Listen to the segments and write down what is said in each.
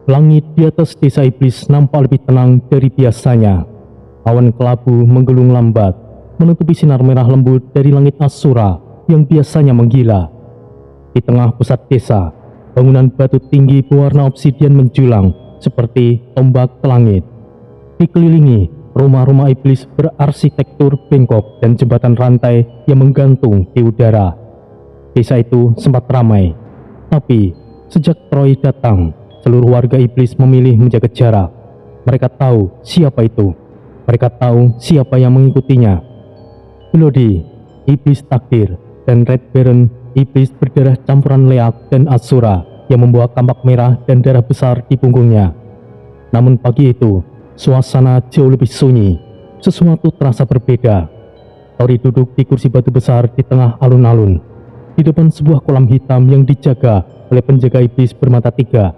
Langit di atas desa iblis nampak lebih tenang dari biasanya. Awan kelabu menggulung lambat, menutupi sinar merah lembut dari langit Asura yang biasanya menggila. Di tengah pusat desa, bangunan batu tinggi berwarna obsidian menjulang seperti tombak ke langit. Dikelilingi rumah-rumah iblis berarsitektur bengkok dan jembatan rantai yang menggantung di udara. Desa itu sempat ramai, tapi sejak Troy datang, seluruh warga iblis memilih menjaga jarak. Mereka tahu siapa itu. Mereka tahu siapa yang mengikutinya. Bloody, iblis takdir, dan Red Baron, iblis berdarah campuran Leak dan Asura yang membawa kampak merah dan darah besar di punggungnya. Namun pagi itu, suasana jauh lebih sunyi. Sesuatu terasa berbeda. Tori duduk di kursi batu besar di tengah alun-alun, di depan sebuah kolam hitam yang dijaga oleh penjaga iblis bermata tiga.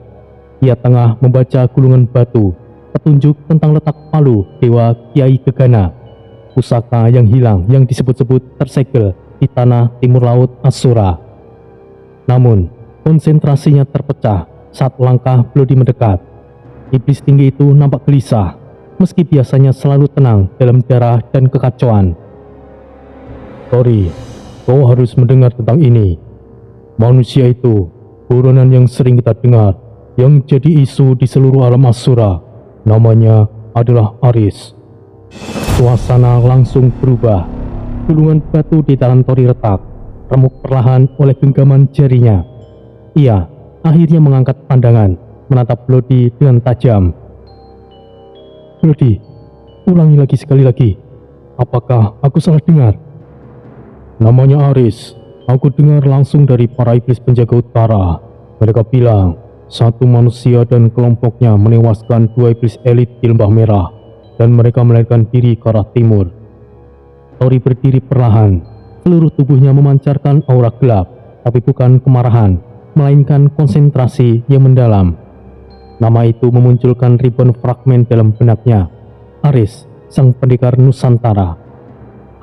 Ia tengah membaca gulungan batu, petunjuk tentang letak palu Dewa Kiai Gegana, pusaka yang hilang yang disebut-sebut tersegel di tanah timur laut Asura. Namun, konsentrasinya terpecah saat langkah Bloody mendekat. Iblis tinggi itu nampak gelisah, meski biasanya selalu tenang dalam darah dan kekacauan. Tori, kau harus mendengar tentang ini. Manusia itu, buronan yang sering kita dengar, yang jadi isu di seluruh alam Asura. Namanya adalah Aris. Suasana langsung berubah. Gulungan batu di tangan Tori retak, remuk perlahan oleh genggaman jarinya. Ia akhirnya mengangkat pandangan, menatap Bloody dengan tajam. Bloody, ulangi lagi sekali lagi. Apakah aku salah dengar? Namanya Aris. Aku dengar langsung dari para iblis penjaga utara. Mereka bilang satu manusia dan kelompoknya menewaskan dua iblis elit di Lembah Merah, dan mereka melarikan diri ke arah timur. Tori berdiri perlahan. Seluruh tubuhnya memancarkan aura gelap, tapi bukan kemarahan, melainkan konsentrasi yang mendalam. Nama itu memunculkan ribuan fragmen dalam benaknya. Aris, sang pendekar Nusantara.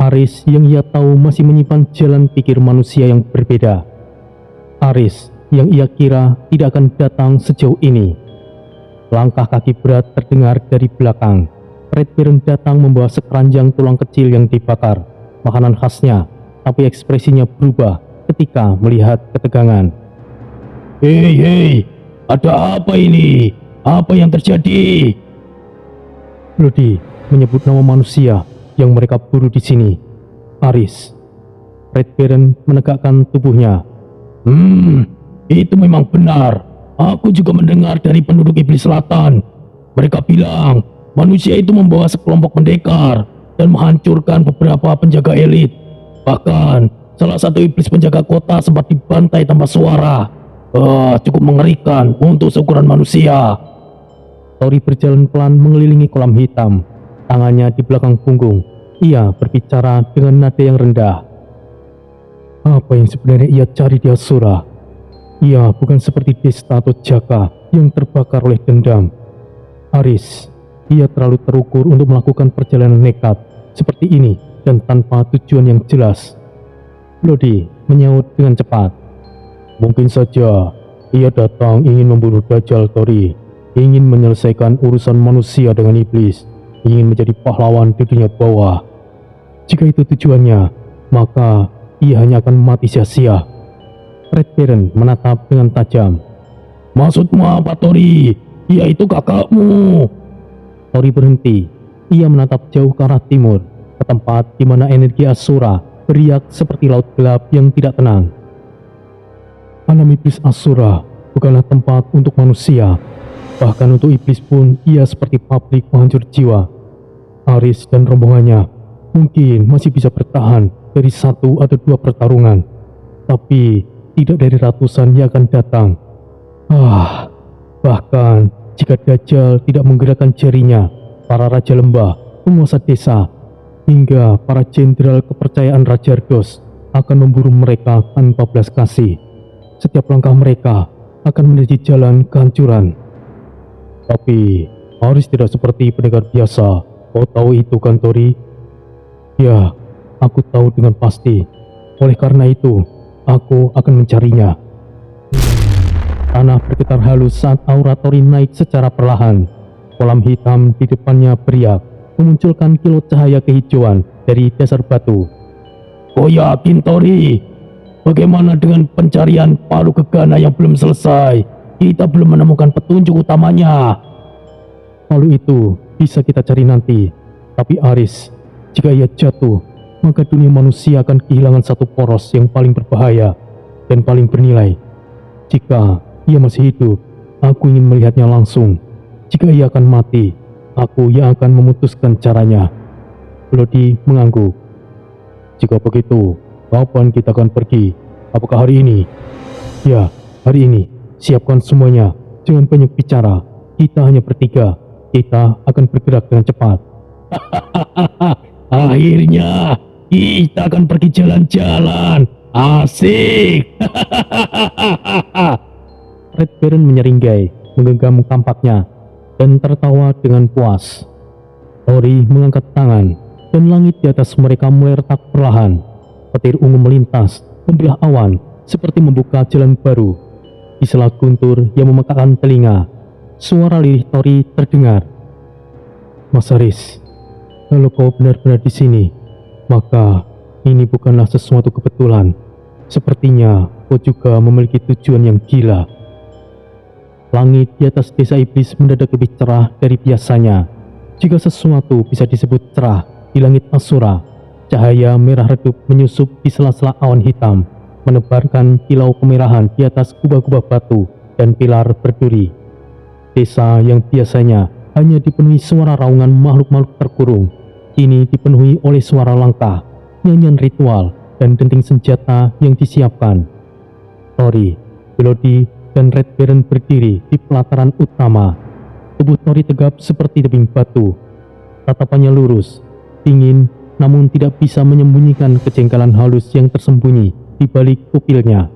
Aris yang ia tahu masih menyimpan jalan pikir manusia yang berbeda. Aris yang ia kira tidak akan datang sejauh ini. Langkah kaki berat terdengar dari belakang. Red Baron datang membawa sekeranjang tulang kecil yang dibakar, makanan khasnya, tapi ekspresinya berubah ketika melihat ketegangan. Hei, ada apa ini? Apa yang terjadi? Bloody menyebut nama manusia yang mereka buru di sini. Aris. Red Baron menegakkan tubuhnya. Itu memang benar. Aku juga mendengar dari penduduk Iblis Selatan. Mereka bilang manusia itu membawa sekelompok pendekar dan menghancurkan beberapa penjaga elit. Bahkan salah satu iblis penjaga kota sempat dibantai tanpa suara. Cukup mengerikan untuk seukuran manusia. Tori berjalan pelan mengelilingi kolam hitam, tangannya di belakang punggung. Ia berbicara dengan nada yang rendah. Apa yang sebenarnya ia cari di Asura? Ia bukan seperti Desta atau Jaka yang terbakar oleh dendam. Aris, ia terlalu terukur untuk melakukan perjalanan nekat seperti ini dan tanpa tujuan yang jelas. Bloody menyaut dengan cepat. Mungkin saja ia datang ingin membunuh Dajjal Tori, ingin menyelesaikan urusan manusia dengan iblis, ingin menjadi pahlawan di dunia bawah. Jika itu tujuannya, maka ia hanya akan mati sia-sia. Red Baron menatap dengan tajam. Maksudmu apa, Tori? Ia itu kakakmu. Tori berhenti. Ia menatap jauh ke arah timur, ke tempat di mana energi Asura beriak seperti laut gelap yang tidak tenang. Alam iblis Asura bukanlah tempat untuk manusia. Bahkan untuk iblis pun ia seperti pabrik penghancur jiwa. Aris dan rombongannya mungkin masih bisa bertahan dari satu atau dua pertarungan, tapi tidak dari ratusan yang akan datang. Bahkan jika Dajjal tidak menggerakkan jarinya, para raja lembah, penguasa desa, hingga para jenderal kepercayaan Raja Ardos akan memburu mereka tanpa belas kasih. Setiap langkah mereka akan menuju jalan kehancuran. Tapi Aris tidak seperti pendekar biasa. Kau tahu itu kan, Tori? Ya, aku tahu dengan pasti. Oleh karena itu, aku akan mencarinya. Tanah bergetar halus saat aura Tori naik secara perlahan. Kolam hitam di depannya beriak, memunculkan kilau cahaya kehijauan dari dasar batu. "Kau yakin, Tori? Bagaimana dengan pencarian palu gegana yang belum selesai? Kita belum menemukan petunjuk utamanya." "Palu itu bisa kita cari nanti. Tapi Aris, jika ia jatuh, maka dunia manusia akan kehilangan satu poros yang paling berbahaya dan paling bernilai. Jika ia masih hidup, aku ingin melihatnya langsung. Jika ia akan mati, aku yang akan memutuskan caranya." Lodi mengangguk. "Jika begitu, kapan kita akan pergi? Apakah hari ini?" "Ya, hari ini. Siapkan semuanya. Jangan banyak bicara. Kita hanya bertiga. Kita akan bergerak dengan cepat." "Akhirnya kita akan pergi jalan-jalan. Asik!" Red Baron menyeringai, menggenggam kampaknya, dan tertawa dengan puas. Tori mengangkat tangan, dan langit di atas mereka mulai retak perlahan. Petir ungu melintas, membelah awan, seperti membuka jalan baru. Di sela guntur yang memekakkan telinga, suara lirih Tori terdengar. "Mas Aris, kalau kau benar-benar di sini, maka ini bukanlah sesuatu kebetulan. Sepertinya kau juga memiliki tujuan yang gila." Langit di atas desa iblis mendadak lebih cerah dari biasanya. Jika sesuatu bisa disebut cerah di langit Asura, cahaya merah redup menyusup di sela-sela awan hitam, menebarkan kilau kemerahan di atas kubah-kubah batu dan pilar berduri. Desa yang biasanya hanya dipenuhi suara raungan makhluk-makhluk terkurung, kini dipenuhi oleh suara langkah, nyanyian ritual, dan denting senjata yang disiapkan. Tori, Lodi, dan Red Baron berdiri di pelataran utama. Tubuh Tori tegap seperti tebing batu. Tatapannya lurus, dingin, namun tidak bisa menyembunyikan kejengkelan halus yang tersembunyi di balik pupilnya.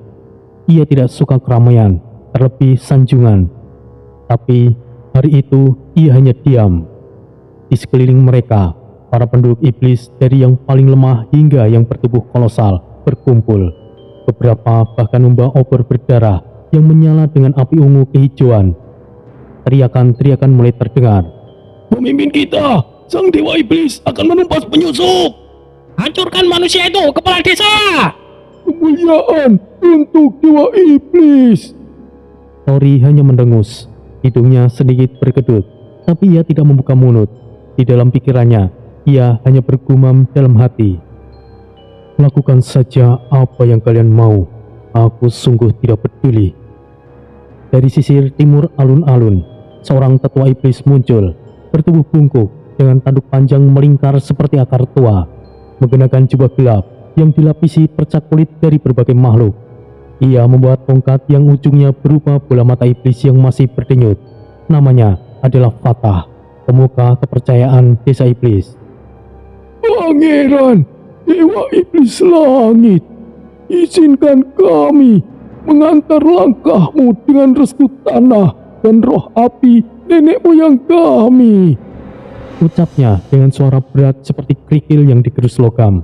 Ia tidak suka keramaian, terlebih sanjungan. Tapi hari itu ia hanya diam. Di sekeliling mereka, para penduduk iblis dari yang paling lemah hingga yang bertubuh kolosal berkumpul. Beberapa bahkan membawa obor berdarah yang menyala dengan api ungu kehijauan. Teriakan-teriakan mulai terdengar. "Pemimpin kita, sang dewa iblis, akan menumpas penyusup! Hancurkan manusia itu, kepala desa!" "Kemuliaan untuk dewa iblis!" Tori hanya mendengus. Hidungnya sedikit berkedut, tapi ia tidak membuka mulut. Di dalam pikirannya, ia hanya bergumam dalam hati. "Lakukan saja apa yang kalian mau. Aku sungguh tidak peduli." Dari sisir timur alun-alun, seorang tetua iblis muncul, bertubuh bungkuk dengan tanduk panjang melingkar seperti akar tua, mengenakan jubah gelap yang dilapisi percak kulit dari berbagai makhluk. Ia membawa tongkat yang ujungnya berupa bola mata iblis yang masih berdenyut. Namanya adalah Fatah, pemuka kepercayaan desa iblis. "Pangeran, dewa iblis langit, izinkan kami mengantar langkahmu dengan restu tanah dan roh api nenek moyang kami," ucapnya dengan suara berat seperti kerikil yang digerus logam.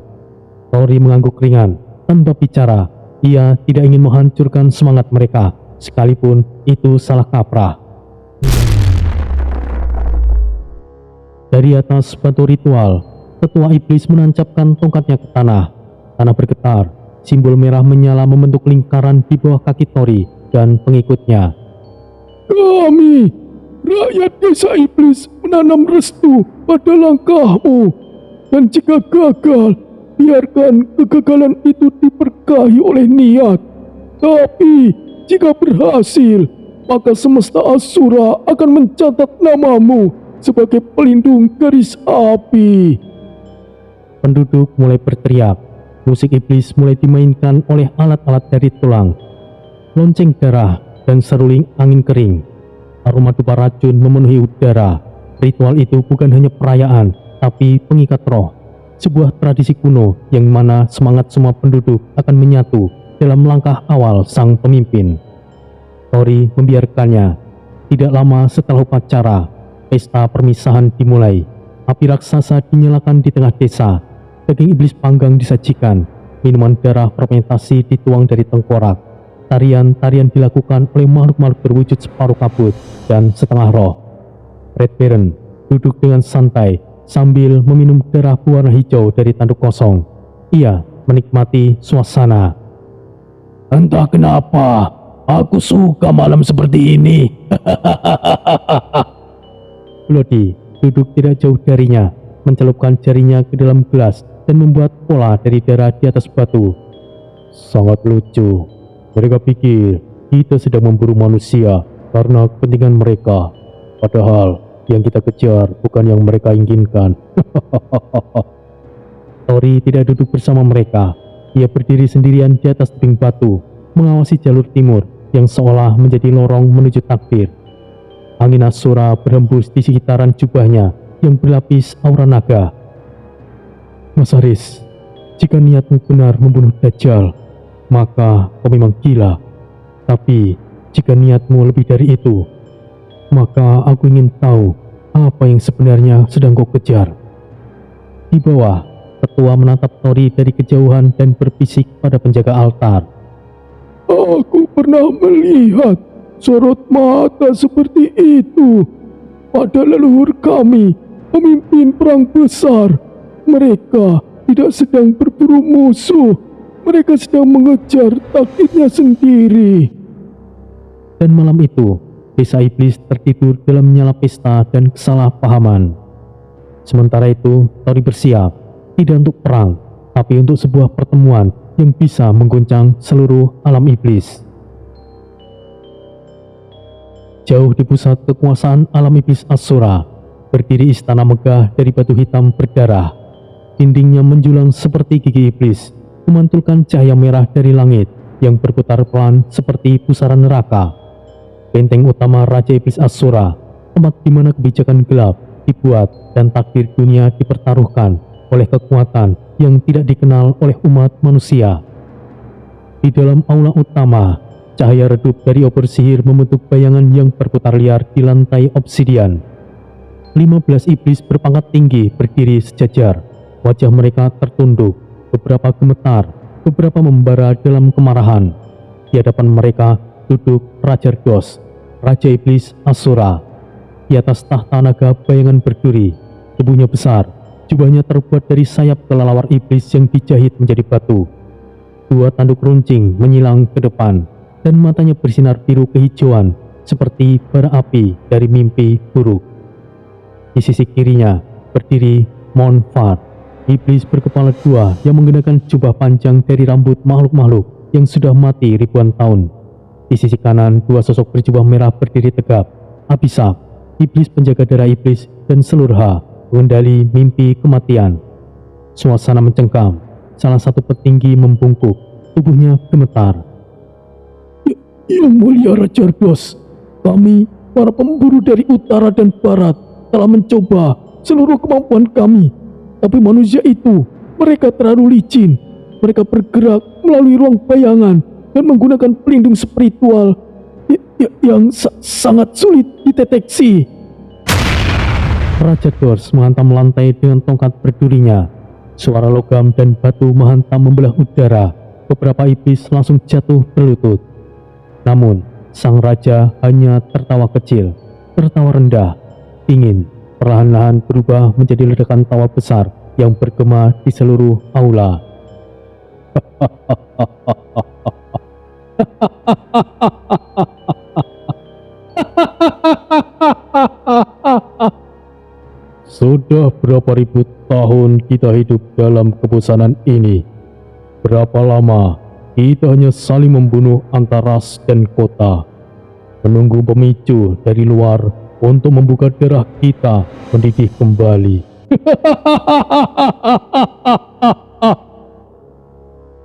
Tori mengangguk ringan. Tanpa bicara, ia tidak ingin menghancurkan semangat mereka, sekalipun itu salah kaprah. Dari atas batu ritual, tetua iblis menancapkan tongkatnya ke tanah. Tanah bergetar. Simbol merah menyala membentuk lingkaran di bawah kaki Tori dan pengikutnya. "Kami, rakyat desa iblis, menanam restu pada langkahmu. Dan jika gagal, biarkan kegagalan itu diberkahi oleh niat. Tapi jika berhasil, maka semesta Asura akan mencatat namamu sebagai pelindung garis api." Penduduk mulai berteriak. Musik iblis mulai dimainkan oleh alat-alat dari tulang, lonceng darah, dan seruling angin kering. Aroma dupa racun memenuhi udara. Ritual itu bukan hanya perayaan, tapi pengikat roh. Sebuah tradisi kuno yang mana semangat semua penduduk akan menyatu dalam langkah awal sang pemimpin. Tori membiarkannya. Tidak lama setelah upacara, pesta permisahan dimulai. Api raksasa dinyalakan di tengah desa. Daging iblis panggang disajikan, minuman darah fermentasi dituang dari tengkorak. Tarian-tarian dilakukan oleh makhluk-makhluk berwujud separuh kabut dan setengah roh. Red Baron duduk dengan santai sambil meminum darah berwarna hijau dari tanduk kosong. Ia menikmati suasana. Entah kenapa, aku suka malam seperti ini. Bloody duduk tidak jauh darinya, mencelupkan jarinya ke dalam gelas dan membuat pola dari darah di atas batu. Sangat lucu. Mereka pikir kita sedang memburu manusia karena kepentingan mereka. Padahal yang kita kejar bukan yang mereka inginkan. Tori tidak duduk bersama mereka. Ia berdiri sendirian di atas tebing batu, mengawasi jalur timur yang seolah menjadi lorong menuju takdir. Angin Asura berhembus di sekitaran jubahnya yang berlapis aura naga. Mas Haris, jika niatmu benar membunuh Dajjal, maka kau memang gila. Tapi jika niatmu lebih dari itu, maka aku ingin tahu apa yang sebenarnya sedang kau kejar. Di bawah, tetua menatap Tori dari kejauhan dan berbisik pada penjaga altar. Aku pernah melihat sorot mata seperti itu pada leluhur kami, pemimpin perang besar. Mereka tidak sedang berburu musuh. Mereka sedang mengejar takdirnya sendiri. Dan malam itu, desa iblis tertidur dalam nyala pesta dan kesalahpahaman. Sementara itu, Tori bersiap, tidak untuk perang, tapi untuk sebuah pertemuan yang bisa mengguncang seluruh alam iblis. Jauh di pusat kekuasaan alam iblis Asura, berdiri istana megah dari batu hitam berdarah. Dindingnya menjulang seperti gigi iblis, memantulkan cahaya merah dari langit yang berputar pelan seperti pusaran neraka. Benteng utama Raja Iblis Asura, tempat di mana kebijakan gelap dibuat dan takdir dunia dipertaruhkan oleh kekuatan yang tidak dikenal oleh umat manusia. Di dalam aula utama, cahaya redup dari obor sihir membentuk bayangan yang berputar liar di lantai obsidian. 15 iblis berpangkat tinggi berdiri sejajar, wajah mereka tertunduk. Beberapa gemetar, beberapa membara dalam kemarahan. Di hadapan mereka duduk Raja Ardos, Raja Iblis Asura. Di atas tahta naga bayangan berduri, tubuhnya besar, jubahnya terbuat dari sayap kelelawar iblis yang dijahit menjadi batu. Dua tanduk runcing menyilang ke depan, dan matanya bersinar biru kehijauan seperti bara api dari mimpi buruk. Di sisi kirinya berdiri Monfort, iblis berkepala dua yang mengenakan jubah panjang dari rambut makhluk-makhluk yang sudah mati ribuan tahun. Di sisi kanan, dua sosok berjubah merah berdiri tegap. Abhisap, iblis penjaga darah iblis, dan Selurha, pengendali mimpi kematian. Suasana mencengkam. Salah satu petinggi membungkuk, tubuhnya gemetar. Yang mulia Raja Ardos, kami, para pemburu dari utara dan barat, telah mencoba seluruh kemampuan kami. Tapi manusia itu, mereka terlalu licin. Mereka bergerak melalui ruang bayangan dan menggunakan pelindung spiritual yang sangat sulit dideteksi. Raja Dors menghantam lantai dengan tongkat berdurinya. Suara logam dan batu menghantam membelah udara. Beberapa iblis langsung jatuh berlutut. Namun, sang raja hanya tertawa kecil, tertawa rendah, dingin. Perlahan-lahan berubah menjadi ledakan tawa besar yang bergema di seluruh aula. Sudah berapa ribu tahun kita hidup dalam kebosanan ini? Berapa lama kita hanya saling membunuh antar ras dan kota, menunggu pemicu dari luar untuk membuka darah kita mendidih kembali.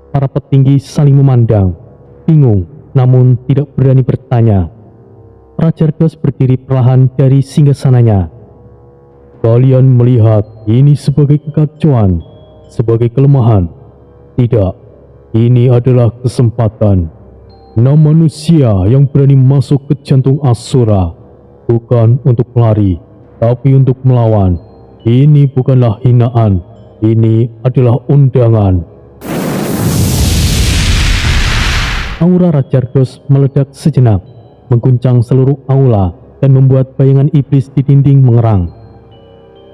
Para petinggi saling memandang, bingung namun tidak berani bertanya. Raja Ardos berdiri perlahan dari singgasananya. Kalian melihat ini sebagai kekacauan, sebagai kelemahan? Tidak, ini adalah kesempatan. 6 manusia yang berani masuk ke jantung Asura, bukan untuk lari, tapi untuk melawan. Ini bukanlah hinaan, ini adalah undangan. Aura Rajardos meledak sejenak, mengguncang seluruh aula dan membuat bayangan iblis di dinding mengerang.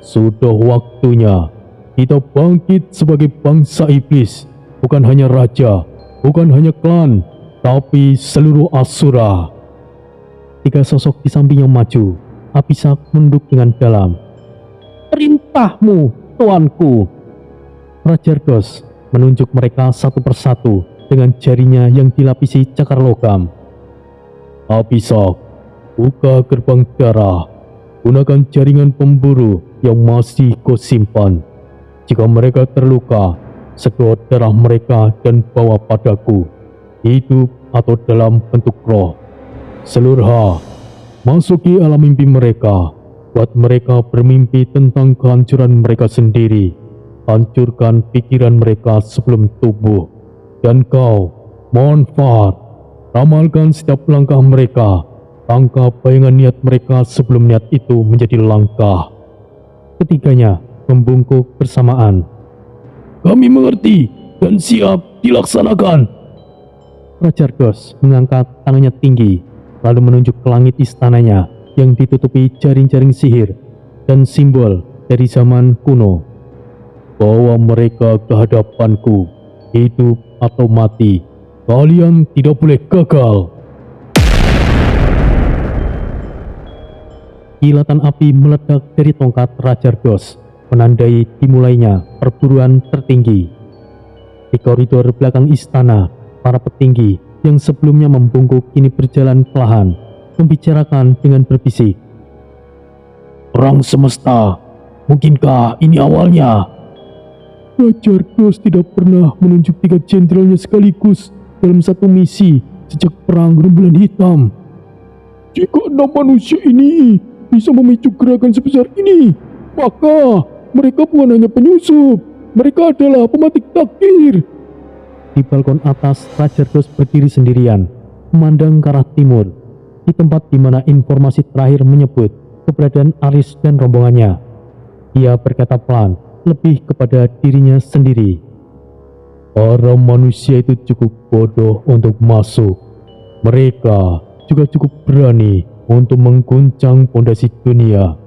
Sudah waktunya kita bangkit sebagai bangsa iblis, bukan hanya raja, bukan hanya klan, tapi seluruh Asura. 3 sosok di sampingnya maju. Apisak menunduk dengan dalam. Perintahmu, tuanku. Rajardos menunjuk mereka satu persatu dengan jarinya yang dilapisi cakar logam. Apisak, buka gerbang darah. Gunakan jaringan pemburu yang masih kau simpan. Jika mereka terluka, sedot darah mereka dan bawa padaku, hidup atau dalam bentuk roh. Selurha, masuki alam mimpi mereka. Buat mereka bermimpi tentang kehancuran mereka sendiri. Hancurkan pikiran mereka sebelum tubuh. Dan kau, Monfar, ramalkan setiap langkah mereka. Tangkap bayangan niat mereka sebelum niat itu menjadi langkah. Ketiganya membungkuk bersamaan. Kami mengerti dan siap dilaksanakan. Rajardos mengangkat tangannya tinggi, lalu menunjuk ke langit istananya yang ditutupi jaring-jaring sihir dan simbol dari zaman kuno. Bawa mereka ke hadapanku, hidup atau mati. Kalian tidak boleh gagal. Kilatan api meledak dari tongkat Rajardos, menandai dimulainya perburuan tertinggi. Di koridor belakang istana, para petinggi yang sebelumnya membungkuk kini berjalan perlahan, membicarakan dengan berbisik. Perang semesta, mungkinkah ini awalnya? Rajardos tidak pernah menunjuk 3 jenderalnya sekaligus dalam satu misi sejak perang rembulan hitam. Jika 6 manusia ini bisa memicu gerakan sebesar ini, maka mereka bukan hanya penyusup, mereka adalah pematik takdir. Di balkon atas, Rajardos berdiri sendirian, memandang ke arah timur, di tempat di mana informasi terakhir menyebut keberadaan Aris dan rombongannya. Ia berkata pelan, lebih kepada dirinya sendiri. Para manusia itu cukup bodoh untuk masuk. Mereka juga cukup berani untuk mengguncang fondasi dunia.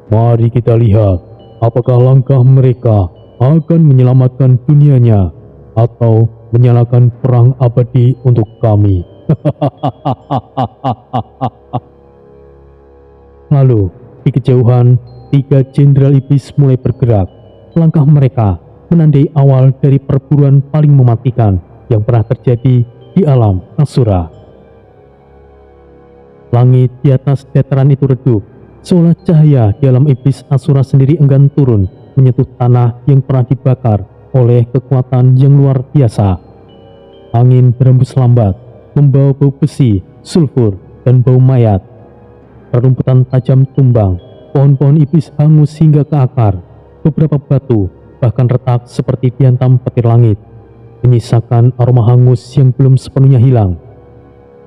Mari kita lihat apakah langkah mereka akan menyelamatkan dunianya atau menyalakan perang abadi untuk kami. Lalu di kejauhan 3 jenderal iblis mulai bergerak. Langkah mereka menandai awal dari perburuan paling mematikan yang pernah terjadi di alam Asura. Langit di atas dataran itu redup, seolah cahaya di alam iblis Asura sendiri enggan turun menyentuh tanah yang pernah dibakar oleh kekuatan yang luar biasa. Angin berembus lambat, membawa bau besi, sulfur, dan bau mayat. Rerumputan tajam tumbang, pohon-pohon iblis hangus hingga ke akar. Beberapa batu bahkan retak seperti dihantam petir langit, menyisakan aroma hangus yang belum sepenuhnya hilang.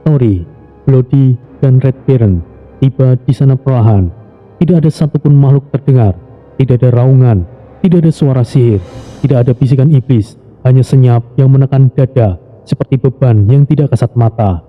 Tori, Bloody, dan Red Baron tiba di sana perlahan. Tidak ada satupun makhluk terdengar, tidak ada raungan, tidak ada suara sihir, tidak ada bisikan iblis, hanya senyap yang menekan dada seperti beban yang tidak kasat mata.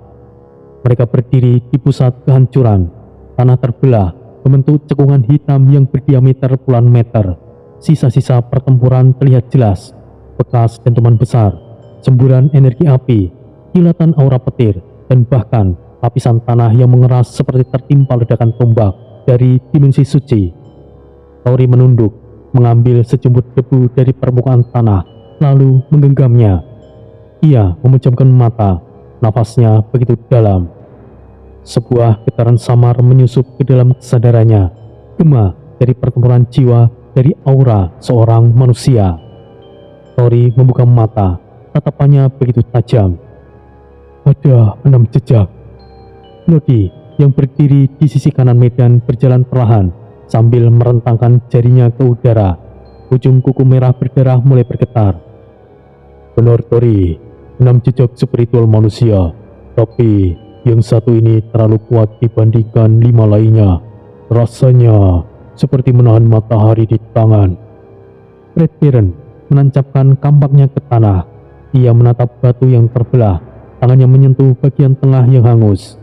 Mereka berdiri di pusat kehancuran. Tanah terbelah, membentuk cekungan hitam yang berdiameter puluhan meter. Sisa-sisa pertempuran terlihat jelas, bekas dentuman besar, semburan energi api, kilatan aura petir, dan bahkan lapisan tanah yang mengeras seperti tertimpa ledakan tombak dari dimensi suci. Tori menunduk, mengambil sejumput debu dari permukaan tanah, lalu menggenggamnya. Ia memejamkan mata, nafasnya begitu dalam. Sebuah getaran samar menyusup ke dalam kesadarannya, gema dari pertempuran jiwa dari aura seorang manusia. Tori membuka mata, tatapannya begitu tajam. Ada 6 jejak. Lodi yang berdiri di sisi kanan medan berjalan perlahan sambil merentangkan jarinya ke udara. Ujung kuku merah berdarah mulai bergetar. Benar Tori, 6 jejak spiritual manusia, tapi yang satu ini terlalu kuat dibandingkan 5 lainnya. Rasanya seperti menahan matahari di tangan. Red Baron menancapkan kampaknya ke tanah. Ia menatap batu yang terbelah, Tangannya menyentuh bagian tengah yang hangus.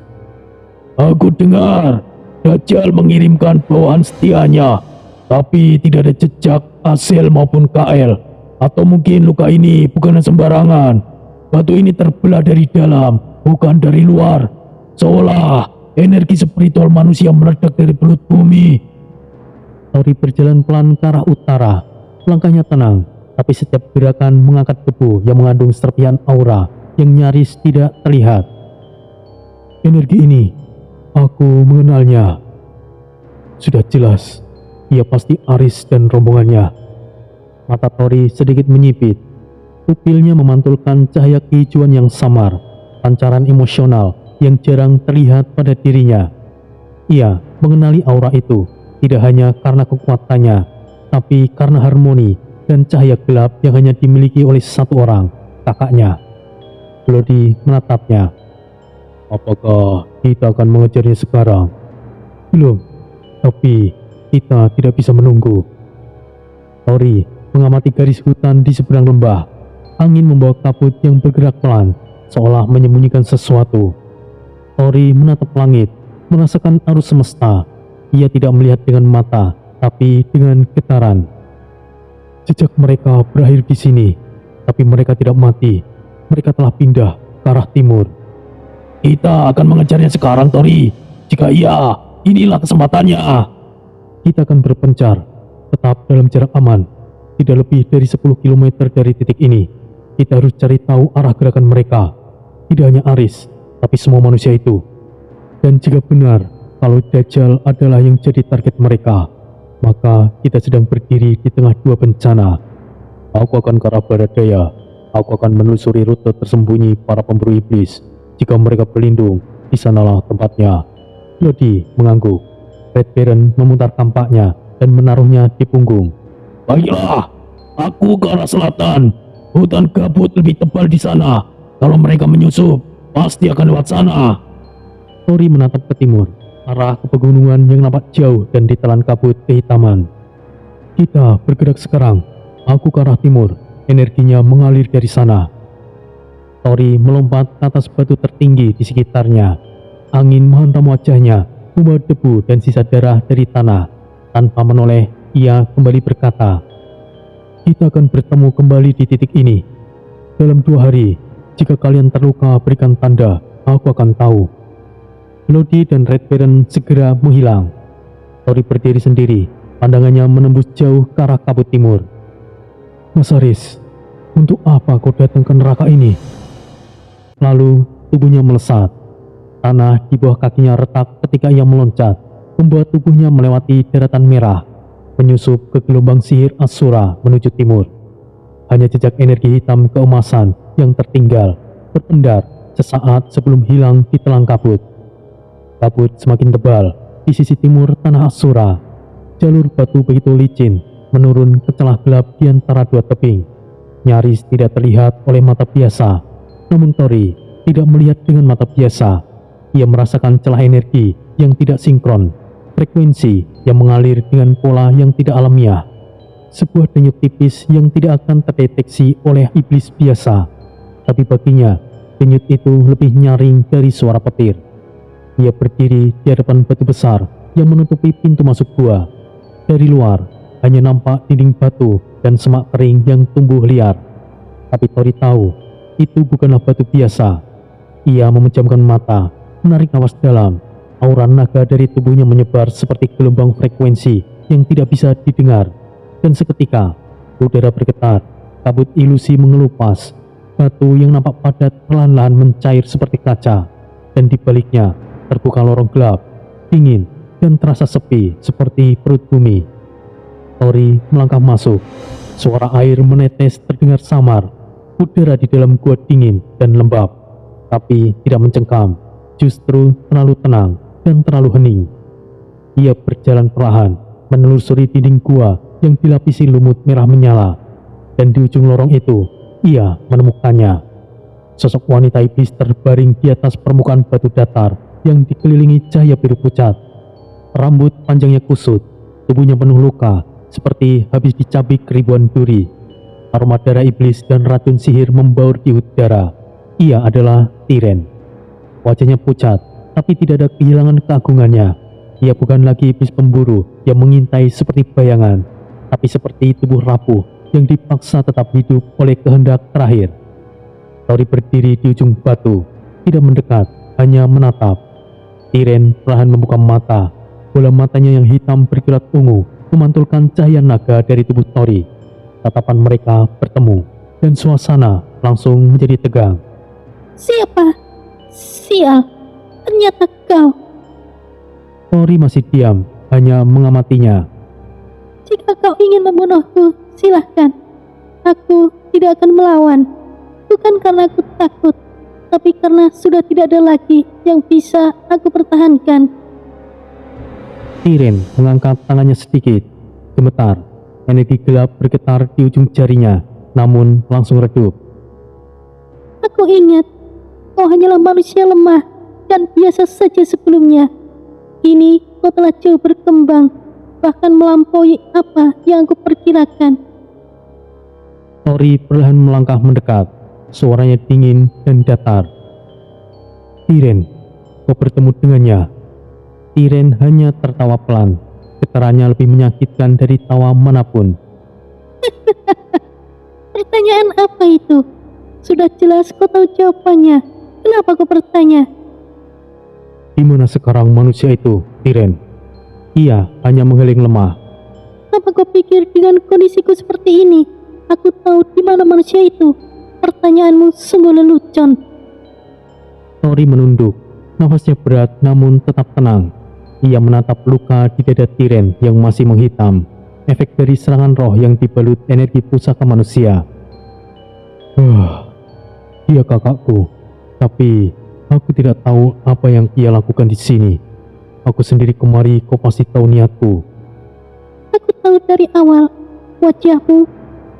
Aku dengar Dajjal mengirimkan bawahan setianya, tapi tidak ada jejak hasil maupun KL. Atau mungkin luka ini bukan sembarangan. Batu ini terbelah dari dalam, bukan dari luar. Seolah energi spiritual manusia meledak dari belut bumi. Tori berjalan pelan ke arah utara. Langkahnya tenang, tapi setiap gerakan mengangkat debu yang mengandung serpihan aura yang nyaris tidak terlihat. Energi ini, aku mengenalnya. Sudah jelas, ia pasti Aris dan rombongannya. Mata Tori sedikit menyipit. Pupilnya memantulkan cahaya kehijauan yang samar, pancaran emosional yang jarang terlihat pada dirinya. Ia mengenali aura itu, tidak hanya karena kekuatannya, tapi karena harmoni dan cahaya gelap yang hanya dimiliki oleh satu orang, kakaknya. Bloody menatapnya. Apakah kita akan mengejarnya sekarang? Belum, tapi kita tidak bisa menunggu. Tori mengamati garis hutan di seberang lembah. Angin membawa kabut yang bergerak pelan, seolah menyembunyikan sesuatu. Tori menatap langit, merasakan arus semesta. Ia tidak melihat dengan mata, tapi dengan getaran. Jejak mereka berakhir di sini, tapi mereka tidak mati. Mereka telah pindah ke arah timur. Kita akan mengejarnya sekarang, Tori. Jika iya, inilah kesempatannya. Kita akan berpencar, tetap dalam jarak aman. Tidak lebih dari 10 km dari titik ini. Kita harus cari tahu arah gerakan mereka. Tidak hanya Aris, tapi semua manusia itu. Dan jika benar kalau Dajjal adalah yang jadi target mereka, maka kita sedang berdiri di tengah dua bencana. Aku akan ke arah barat daya. Aku akan menelusuri rute tersembunyi para pemburu iblis. Jika mereka berlindung, di sanalah tempatnya. Bloody mengangguk. Red Baron memutar kampaknya dan menaruhnya di punggung. Baiklah, aku ke arah selatan. Hutan gabut lebih tebal di sana. Kalau mereka menyusup, pasti akan lewat sana. Tori menatap ke timur, arah ke pegunungan yang nampak jauh dan ditelan kabut kehitaman. Kita bergerak sekarang. Aku ke arah timur. Energinya mengalir dari sana. Tori melompat ke atas batu tertinggi di sekitarnya. Angin menghantam wajahnya, membawa debu dan sisa darah dari tanah. Tanpa menoleh, ia kembali berkata, kita akan bertemu kembali di titik ini. Dalam 2 hari, jika kalian terluka berikan tanda, aku akan tahu. Bloody dan Red Baron segera menghilang. Tori berdiri sendiri, pandangannya menembus jauh ke arah kabut timur. Mas Aris, untuk apa kau datang ke neraka ini? Lalu tubuhnya melesat. Tanah di bawah kakinya retak ketika ia meloncat, membuat tubuhnya melewati daratan merah, menyusup ke gelombang sihir Asura menuju timur. Hanya jejak energi hitam keemasan yang tertinggal, berpendar sesaat sebelum hilang di telang kabut. Kabut semakin tebal di sisi timur tanah Asura. Jalur batu begitu licin, menurun ke celah gelap di antara dua tebing. Nyaris tidak terlihat oleh mata biasa. Namun Tori tidak melihat dengan mata biasa. Ia merasakan celah energi yang tidak sinkron, frekuensi yang mengalir dengan pola yang tidak alamiah. Sebuah denyut tipis yang tidak akan terdeteksi oleh iblis biasa. Tapi baginya, denyut itu lebih nyaring dari suara petir. Ia berdiri di hadapan batu besar yang menutupi pintu masuk gua. Dari luar, hanya nampak dinding batu dan semak kering yang tumbuh liar. Tapi Tori tahu, itu bukanlah batu biasa. Ia memejamkan mata, menarik napas dalam. Aura naga dari tubuhnya menyebar seperti gelombang frekuensi yang tidak bisa didengar. Dan seketika, udara bergetar, kabut ilusi mengelupas. Batu yang nampak padat perlahan-lahan mencair seperti kaca. Dan di baliknya, terbuka lorong gelap, dingin, dan terasa sepi seperti perut bumi. Tori melangkah masuk. Suara air menetes terdengar samar. Udara di dalam gua dingin dan lembab, tapi tidak mencengkam. Justru terlalu tenang dan terlalu hening. Ia berjalan perlahan, menelusuri dinding gua yang dilapisi lumut merah menyala. Dan di ujung lorong itu, ia menemukannya. Sosok wanita iblis terbaring di atas permukaan batu datar yang dikelilingi cahaya biru pucat. Rambut panjangnya kusut, tubuhnya penuh luka, seperti habis dicabik ribuan duri. Aroma darah iblis dan racun sihir membaur di udara. Ia adalah Tiren. Wajahnya pucat, tapi tidak ada kehilangan keagungannya. Ia bukan lagi iblis pemburu yang mengintai seperti bayangan, tapi seperti tubuh rapuh yang dipaksa tetap hidup oleh kehendak terakhir. Tori berdiri di ujung batu, tidak mendekat, hanya menatap. Tiren perlahan membuka mata. Bola matanya yang hitam berkilat ungu memantulkan cahaya naga dari tubuh Tori. Tatapan mereka bertemu, dan suasana langsung menjadi tegang. Siapa? Sial, ternyata kau. Tori masih diam, hanya mengamatinya. Jika kau ingin membunuhku, silahkan. Aku tidak akan melawan. Bukan karena aku takut, tapi karena sudah tidak ada lagi yang bisa aku pertahankan. Tiren mengangkat tangannya sedikit. Gemetar, energi gelap bergetar di ujung jarinya, namun langsung redup. Aku ingat, kau hanyalah manusia lemah dan biasa saja sebelumnya. Kini kau telah jauh berkembang, bahkan melampaui apa yang aku perkirakan. Tori perlahan melangkah mendekat, suaranya dingin dan datar. Tiren, kau bertemu dengannya. Tiren hanya tertawa pelan, getarannya lebih menyakitkan dari tawa manapun. Pertanyaan apa itu? Sudah jelas kau tahu jawabannya. Kenapa kau bertanya? Di mana sekarang manusia itu, Tiren? Ia hanya menggeleng lemah. Apa kau pikir dengan kondisiku seperti ini, aku tahu di mana manusia itu? Pertanyaanmu sungguh lelucon. Tori menunduk, nafasnya berat namun tetap tenang. Ia menatap luka di dada Tiren yang masih menghitam, efek dari serangan roh yang dibalut energi pusaka manusia. Dia kakakku, tapi aku tidak tahu apa yang ia lakukan di sini. Aku sendiri kemari, kau pasti tahu niatku. Aku tahu dari awal, wajahmu,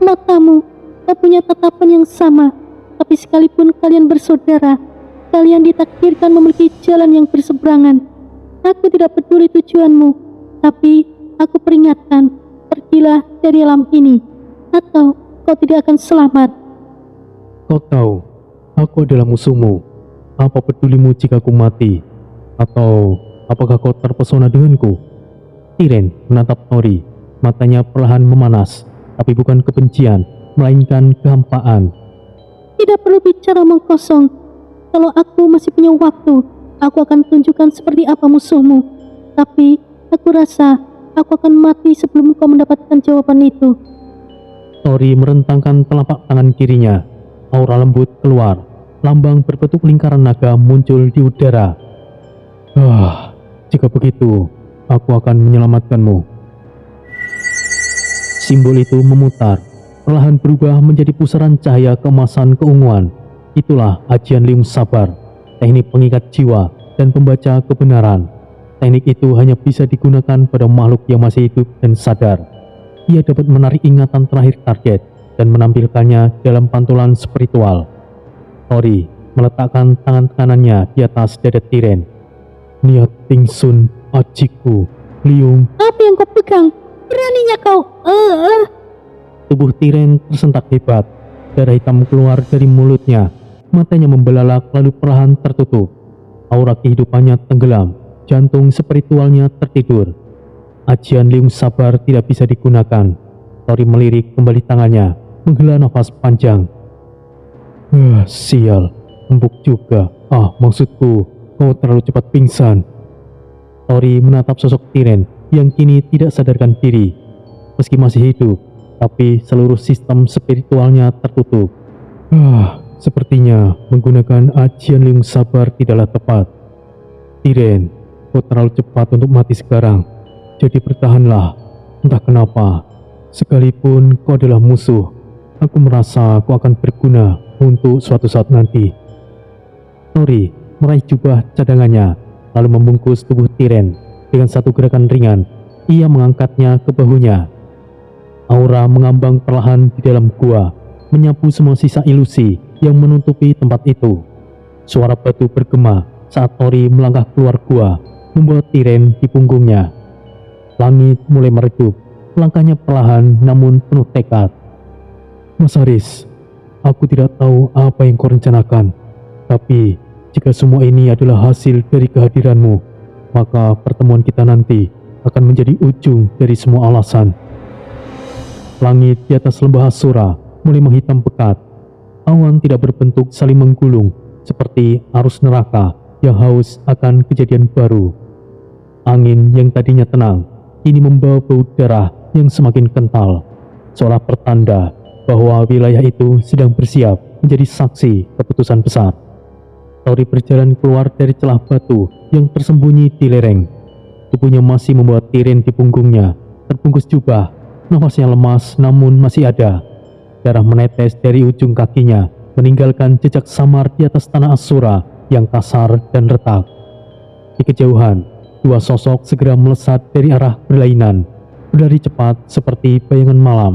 matamu, kau punya tatapan yang sama. Tapi sekalipun kalian bersaudara, kalian ditakdirkan memiliki jalan yang berseberangan. Aku tidak peduli tujuanmu, tapi aku peringatkan, pergilah dari alam ini, atau kau tidak akan selamat. Kau tahu, aku adalah musuhmu. Apa pedulimu jika aku mati? Atau apakah kau terpesona denganku? Tiren menatap Tori, matanya perlahan memanas, tapi bukan kebencian, melainkan kehampaan. Tidak perlu bicara omong kosong. Kalau aku masih punya waktu, aku akan tunjukkan seperti apa musuhmu. Tapi aku rasa aku akan mati sebelum kau mendapatkan jawaban itu. Tori merentangkan telapak tangan kirinya. Aura lembut keluar. Lambang berbentuk lingkaran naga muncul di udara. Jika begitu, aku akan menyelamatkanmu. Simbol itu memutar, perlahan berubah menjadi pusaran cahaya keemasan keunguan. Itulah ajian Liung Sabar, teknik pengikat jiwa dan pembaca kebenaran. Teknik itu hanya bisa digunakan pada makhluk yang masih hidup dan sadar. Ia dapat menarik ingatan terakhir target dan menampilkannya dalam pantulan spiritual. Tori meletakkan tangan kanannya di atas dada Tiren. Niat Tingsun, ajiku, Liung. Apa yang kau pegang? Beraninya kau? Tubuh Tiren tersentak hebat. Darah hitam keluar dari mulutnya. Matanya membelalak lalu perlahan tertutup. Aura kehidupannya tenggelam. Jantung spiritualnya tertidur. Ajian Liung Sabar tidak bisa digunakan. Tori melirik kembali tangannya, menghela nafas panjang. Sial, empuk juga. Maksudku, kau terlalu cepat pingsan. Tori menatap sosok Tiren yang kini tidak sadarkan diri. Meski masih hidup, tapi seluruh sistem spiritualnya tertutup. Sepertinya menggunakan ajian Liung Sabar tidaklah tepat. Tiren, kau terlalu cepat untuk mati sekarang. Jadi bertahanlah. Entah kenapa, sekalipun kau adalah musuh, aku merasa kau akan berguna untuk suatu saat nanti. Tori meraih jubah cadangannya, lalu membungkus tubuh Tiren. Dengan satu gerakan ringan, ia mengangkatnya ke bahunya. Aura mengambang perlahan di dalam gua, menyapu semua sisa ilusi yang menutupi tempat itu. Suara batu bergema saat Tori melangkah keluar gua, membawa Tiren di punggungnya. Langit mulai meredup, langkahnya perlahan namun penuh tekad. Mas Haris, aku tidak tahu apa yang kau rencanakan, Tapi jika semua ini adalah hasil dari kehadiranmu, maka pertemuan kita nanti akan menjadi ujung dari semua alasan. Langit di atas lembah Asura mulai menghitam pekat. Awan tidak berbentuk saling menggulung seperti arus neraka yang haus akan kejadian baru. Angin yang tadinya tenang kini membawa bau darah yang semakin kental, seolah pertanda bahwa wilayah itu sedang bersiap menjadi saksi keputusan besar. Tori berjalan keluar dari celah batu yang tersembunyi di lereng. Tubuhnya masih membawa tiren di punggungnya, terbungkus jubah. Nafasnya lemas namun masih ada. Darah menetes dari ujung kakinya, meninggalkan jejak samar di atas tanah Asura yang kasar dan retak. Di kejauhan, dua sosok segera melesat dari arah berlainan, berlari cepat seperti bayangan malam.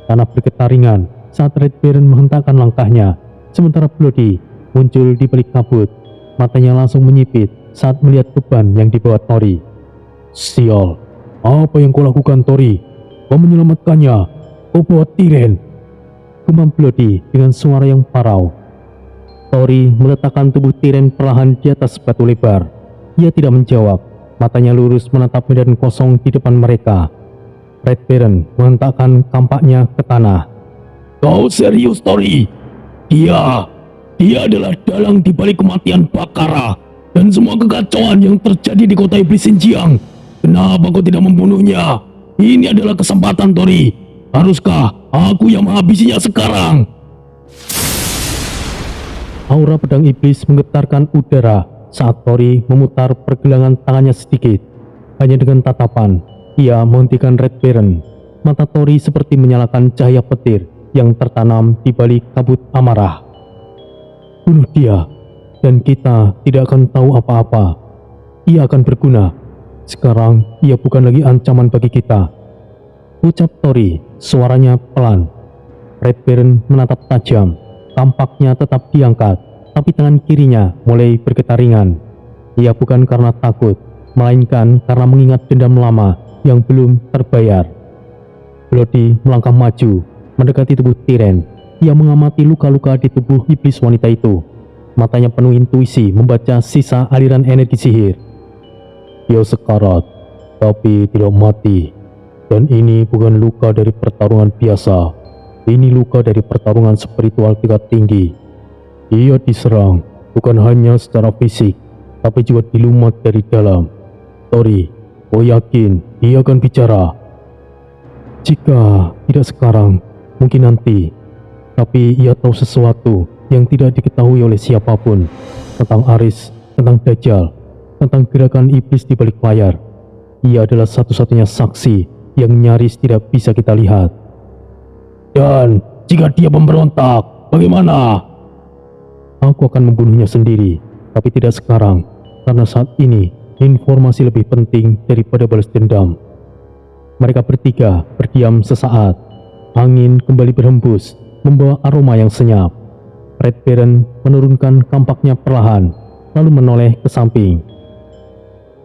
Tanah bergetar ringan saat Red Baron menghentakkan langkahnya, sementara Bloody muncul di balik kabut. Matanya langsung menyipit saat melihat beban yang dibawa Tori. Sial, apa yang kau lakukan, Tori? Kau menyelamatkannya, kau bawa tiren. Gumam Bloody dengan suara yang parau. Tori meletakkan tubuh tiren perlahan di atas batu lebar. Ia tidak menjawab, matanya lurus menatap medan kosong di depan mereka. Red Baron menghentakkan kampaknya ke tanah. Kau serius, Tori? Dia adalah dalang di balik kematian Bakara dan semua kekacauan yang terjadi di kota iblis Xinjiang. Kenapa kau tidak membunuhnya? Ini adalah kesempatan, Tori. Haruskah aku yang menghabisinya sekarang? Aura pedang iblis menggetarkan udara saat Tori memutar pergelangan tangannya sedikit. Hanya dengan tatapan, ia menghentikan Red Baron. Mata Tori seperti menyalakan cahaya petir yang tertanam di balik kabut amarah. Bunuh dia, dan kita tidak akan tahu apa-apa. Ia akan berguna. Sekarang ia bukan lagi ancaman bagi kita. Ucap Tori, suaranya pelan. Red Baron menatap tajam. Tampaknya tetap diangkat, tapi tangan kirinya mulai bergetar ringan. Ia bukan karena takut, melainkan karena mengingat dendam lama yang belum terbayar. Bloody melangkah maju, mendekati tubuh tiren. Ia mengamati luka-luka di tubuh iblis wanita itu. Matanya penuh intuisi membaca sisa aliran energi sihir. Dia sekarat, tapi tidak mati. Dan ini bukan luka dari pertarungan biasa. Ini luka dari pertarungan spiritual tingkat tinggi. Ia diserang, bukan hanya secara fisik, tapi juga dilumat dari dalam. Tori, kau yakin ia akan bicara? Jika tidak sekarang, mungkin nanti. Tapi ia tahu sesuatu yang tidak diketahui oleh siapapun tentang Aris, tentang Dajjal, tentang gerakan iblis di balik layar. Ia adalah satu-satunya saksi yang nyaris tidak bisa kita lihat. Dan jika dia memberontak, bagaimana? Aku akan membunuhnya sendiri, tapi tidak sekarang, karena saat ini informasi lebih penting daripada balas dendam. Mereka bertiga berdiam sesaat. Angin kembali berhembus, membawa aroma yang senyap. Red Baron menurunkan kampaknya perlahan, lalu menoleh ke samping.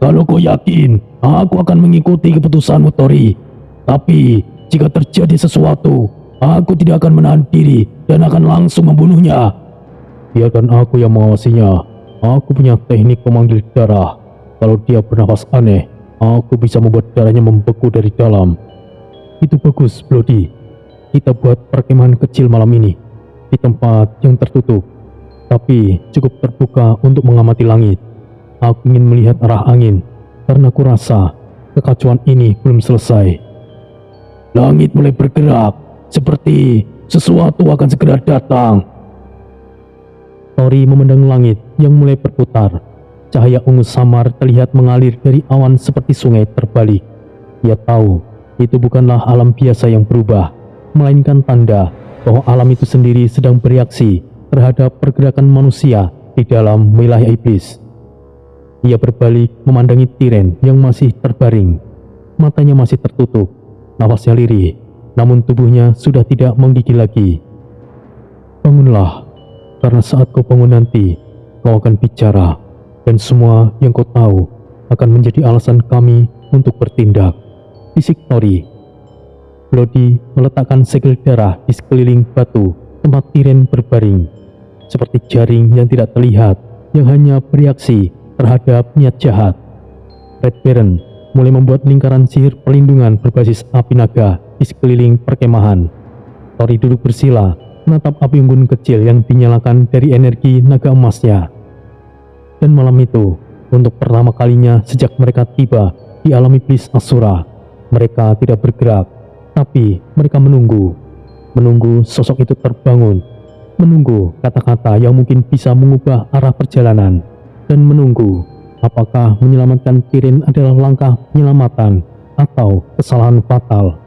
Kalau kau yakin, aku akan mengikuti keputusanmu, Tori. Tapi jika terjadi sesuatu, aku tidak akan menahan diri dan akan langsung membunuhnya. Biarkan aku yang mengawasinya. Aku punya teknik pemanggil darah. Kalau dia bernafas aneh, aku bisa membuat darahnya membeku dari dalam. Itu bagus, Bloody. Kita buat perkemahan kecil malam ini di tempat yang tertutup, tapi cukup terbuka untuk mengamati langit. Aku ingin melihat arah angin, karena aku rasa kekacauan ini belum selesai. Langit mulai bergerak, seperti sesuatu akan segera datang. Tori memandang langit yang mulai berputar. Cahaya ungu samar terlihat mengalir dari awan seperti sungai terbalik. Ia tahu itu bukanlah alam biasa yang berubah, melainkan tanda bahwa alam itu sendiri sedang bereaksi terhadap pergerakan manusia di dalam wilayah iblis. Ia berbalik memandangi tiren yang masih terbaring. Matanya masih tertutup, nafasnya lirih, namun tubuhnya sudah tidak menggigil lagi. Bangunlah, karena saat kau bangun nanti, kau akan bicara, dan semua yang kau tahu akan menjadi alasan kami untuk bertindak. Bisik Tori. Bloody meletakkan segel darah di sekeliling batu tempat tiren berbaring. seperti jaring yang tidak terlihat yang hanya bereaksi terhadap niat jahat. Red Baron mulai membuat lingkaran sihir perlindungan berbasis api naga di sekeliling perkemahan. Tori duduk bersila menatap api unggun kecil yang dinyalakan dari energi naga emasnya. Dan malam itu, untuk pertama kalinya sejak mereka tiba di alam iblis Asura, mereka tidak bergerak, tapi mereka menunggu. Menunggu sosok itu terbangun, menunggu kata-kata yang mungkin bisa mengubah arah perjalanan, dan menunggu apakah menyelamatkan Tyrion adalah langkah penyelamatan atau kesalahan fatal.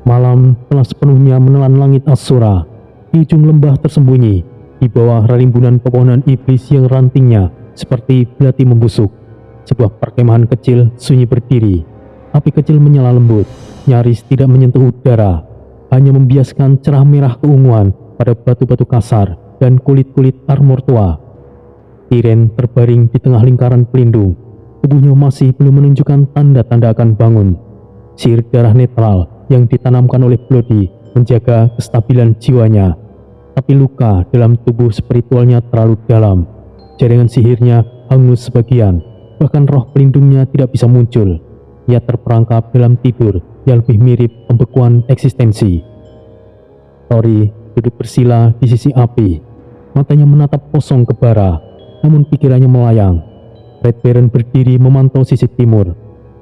Malam telah sepenuhnya menelan langit Asura. Di ujung lembah tersembunyi, di bawah rimbunan pepohonan iblis yang rantingnya seperti belati membusuk, sebuah perkemahan kecil sunyi berdiri. Api kecil menyala lembut, nyaris tidak menyentuh udara, hanya membiaskan cerah merah keunguan pada batu-batu kasar dan kulit-kulit armor tua. Tyrion terbaring di tengah lingkaran pelindung. Tubuhnya masih belum menunjukkan tanda-tanda akan bangun. Sihir darah netral yang ditanamkan oleh Bloody menjaga kestabilan jiwanya, tapi luka dalam tubuh spiritualnya terlalu dalam. Jaringan sihirnya hangus sebagian, bahkan roh pelindungnya tidak bisa muncul. Ia terperangkap dalam tidur yang lebih mirip pembekuan eksistensi. Tori duduk bersila di sisi api, matanya menatap kosong ke bara, namun pikirannya melayang. Red Baron berdiri memantau sisi timur,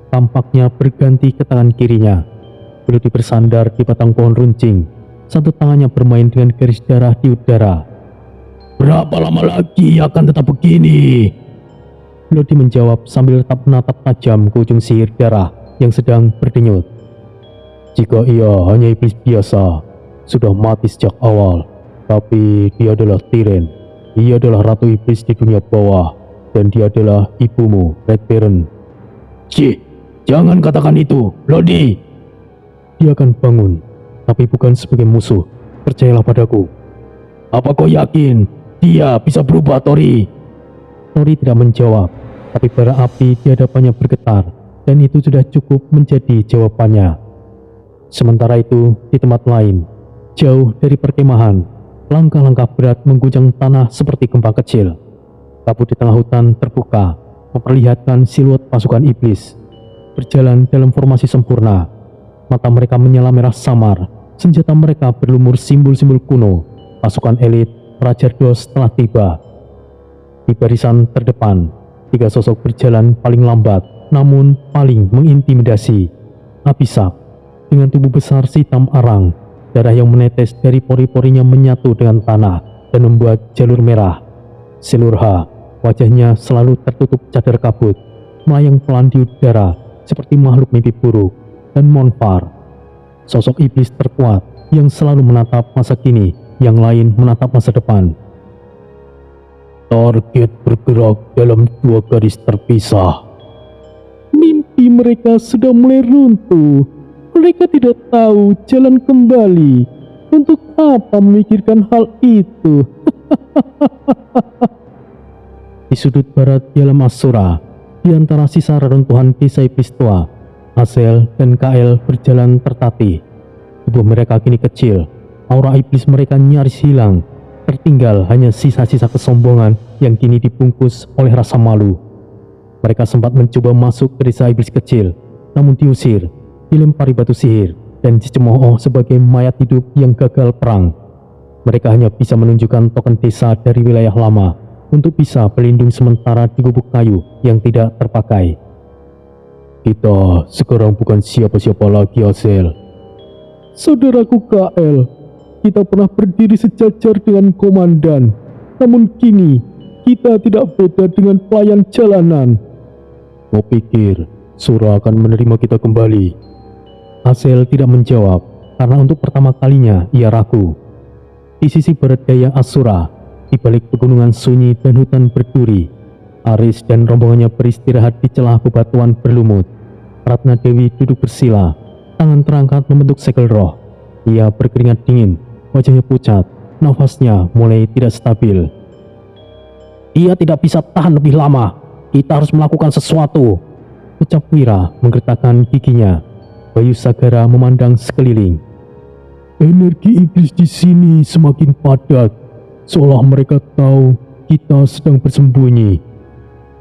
tampaknya berganti ke tangan kirinya. Bloody bersandar di batang pohon runcing, satu tangannya bermain dengan garis darah di udara. "Berapa lama lagi akan tetap begini?" Bloody menjawab sambil tetap menatap tajam ke ujung sihir darah yang sedang berdenyut. "Jika ia hanya iblis biasa, sudah mati sejak awal. Tapi dia adalah Tyrion. Ia adalah ratu iblis di dunia bawah, dan dia adalah ibumu, Red Baron." "Cih, jangan katakan itu, Bloody." "Dia akan bangun, tapi bukan sebagai musuh. Percayalah padaku." "Apa kau yakin dia bisa berubah, Tori?" Tori tidak menjawab, tapi bara api di hadapannya bergetar, dan itu sudah cukup menjadi jawabannya. Sementara itu, di tempat lain, jauh dari perkemahan, langkah-langkah berat mengguncang tanah seperti gempa kecil. Kabut di tengah hutan terbuka, memperlihatkan siluet pasukan iblis, berjalan dalam formasi sempurna. Mata mereka menyala merah samar, senjata mereka berlumur simbol-simbol kuno. Pasukan elit Praja Dos telah tiba. Di barisan terdepan, 3 sosok berjalan paling lambat, namun paling mengintimidasi. Abisab, dengan tubuh besar hitam arang, darah yang menetes dari pori-porinya menyatu dengan tanah dan membuat jalur merah. Silurha, wajahnya selalu tertutup cadar kabut, melayang pelan di udara seperti makhluk mimpi buruk. Dan Monfar, sosok iblis terkuat yang selalu menatap masa kini, yang lain menatap masa depan. Target bergerak dalam 2 garis terpisah. Mimpi mereka sudah mulai runtuh. Mereka tidak tahu jalan kembali. Untuk apa memikirkan hal itu? Di sudut barat di alam Asura, di antara sisa reruntuhan desa iblis tua, Azel dan Kael berjalan tertatih. Tubuh mereka kini kecil, aura iblis mereka nyaris hilang. Tertinggal hanya sisa-sisa kesombongan yang kini dibungkus oleh rasa malu. Mereka sempat mencoba masuk ke desa iblis kecil, namun diusir, dilempari batu sihir, dan dicemooh sebagai mayat hidup yang gagal perang. Mereka hanya bisa menunjukkan token desa dari wilayah lama untuk bisa berlindung sementara di gubuk kayu yang tidak terpakai. "Kita sekarang bukan siapa-siapa lagi, Azel." "Saudaraku Kael, kita pernah berdiri sejajar dengan komandan. Namun kini, kita tidak beda dengan pelayan jalanan." "Kau pikir Sura akan menerima kita kembali?" Azel tidak menjawab, karena untuk pertama kalinya ia ragu. Di sisi barat daya Asura, di balik pegunungan sunyi dan hutan berduri, Aris dan rombongannya beristirahat di celah bebatuan berlumut. Ratna Dewi duduk bersila, tangan terangkat membentuk segel roh. Ia berkeringat dingin, wajahnya pucat, nafasnya mulai tidak stabil. "Dia tidak bisa tahan lebih lama. Kita harus melakukan sesuatu," ucap Wira menggertakkan giginya. Bayu Sagara memandang sekeliling. "Energi iblis di sini semakin padat. seolah mereka tahu kita sedang bersembunyi.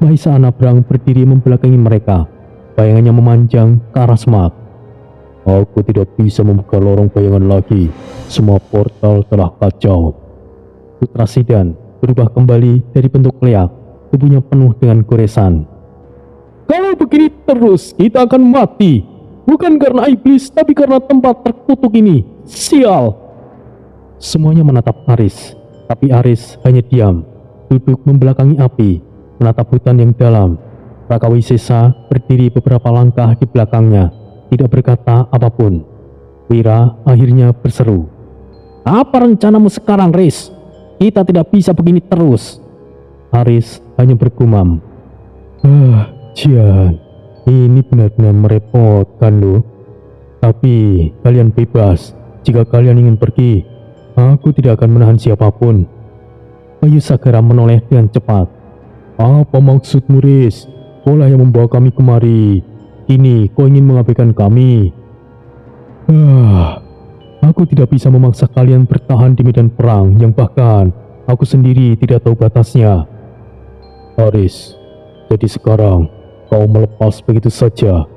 Mahisa Anabrang berdiri membelakangi mereka, bayangannya memanjang ke arah semak. Aku tidak bisa membuka lorong bayangan lagi, semua portal telah kacau. Putra Sidan berubah kembali dari bentuk leak, tubuhnya penuh dengan goresan. Kalau begini terus, kita akan mati. Bukan karena iblis, tapi karena tempat terkutuk ini. Sial! Semuanya menatap Aris, tapi Aris hanya diam, duduk membelakangi api, menatap hutan yang dalam. Raka Wisesa berdiri beberapa langkah di belakangnya, tidak berkata apapun. Wira akhirnya berseru. Apa rencanamu sekarang, Riz? Kita tidak bisa begini terus. Aris hanya bergumam. Jian, ini benar-benar merepotkan loh. Tapi kalian bebas. Jika kalian ingin pergi, aku tidak akan menahan siapapun. Bayu Sagara menoleh dengan cepat. Apa maksudmu, Riz? Kaulah yang membawa kami kemari. Kini kau ingin mengabaikan kami. Aku tidak bisa memaksa kalian bertahan di medan perang yang bahkan aku sendiri tidak tahu batasnya. Aris, jadi sekarang kau melepas begitu saja.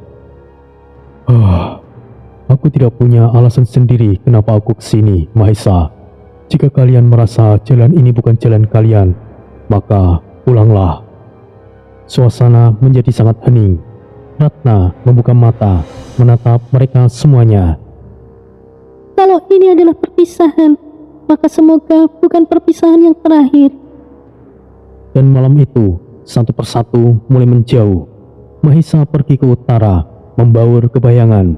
Aku tidak punya alasan sendiri kenapa aku kesini, Mahesa. Jika kalian merasa jalan ini bukan jalan kalian, maka pulanglah. Suasana menjadi sangat hening. Ratna membuka mata, menatap mereka semuanya. Kalau ini adalah perpisahan, maka semoga bukan perpisahan yang terakhir. Dan malam itu, satu persatu mulai menjauh. Mahisa pergi ke utara, membaur ke bayangan.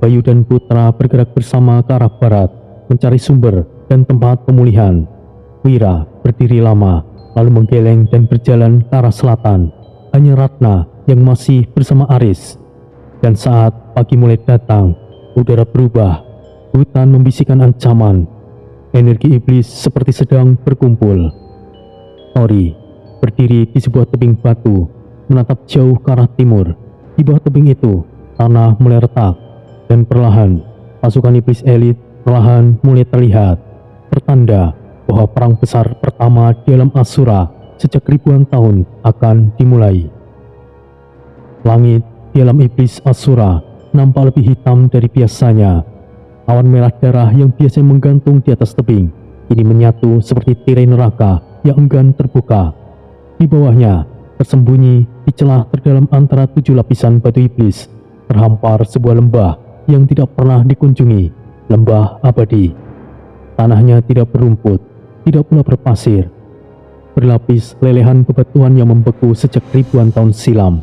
Bayu dan Putra bergerak bersama ke arah barat, mencari sumber dan tempat pemulihan. Wira berdiri lama, lalu menggeleng dan berjalan ke arah selatan. Hanya Ratna yang masih bersama Aris. Dan saat pagi mulai datang, udara berubah. Hutan membisikkan ancaman. Energi iblis seperti sedang berkumpul. Ori berdiri di sebuah tebing batu, menatap jauh ke arah timur. Di bawah tebing itu, tanah mulai retak, dan perlahan pasukan iblis elit perlahan mulai terlihat. Pertanda bahwa perang besar pertama di alam Asura sejak ribuan tahun akan dimulai. Langit di alam iblis Asura nampak lebih hitam dari biasanya. Awan merah darah yang biasanya menggantung di atas tebing ini menyatu seperti tirai neraka yang enggan terbuka. Di bawahnya, tersembunyi di celah terdalam antara 7 lapisan batu iblis, terhampar sebuah lembah yang tidak pernah dikunjungi, lembah abadi. Tanahnya tidak berumput, tidak pula berpasir. Berlapis lelehan bebatuan yang membeku sejak ribuan tahun silam.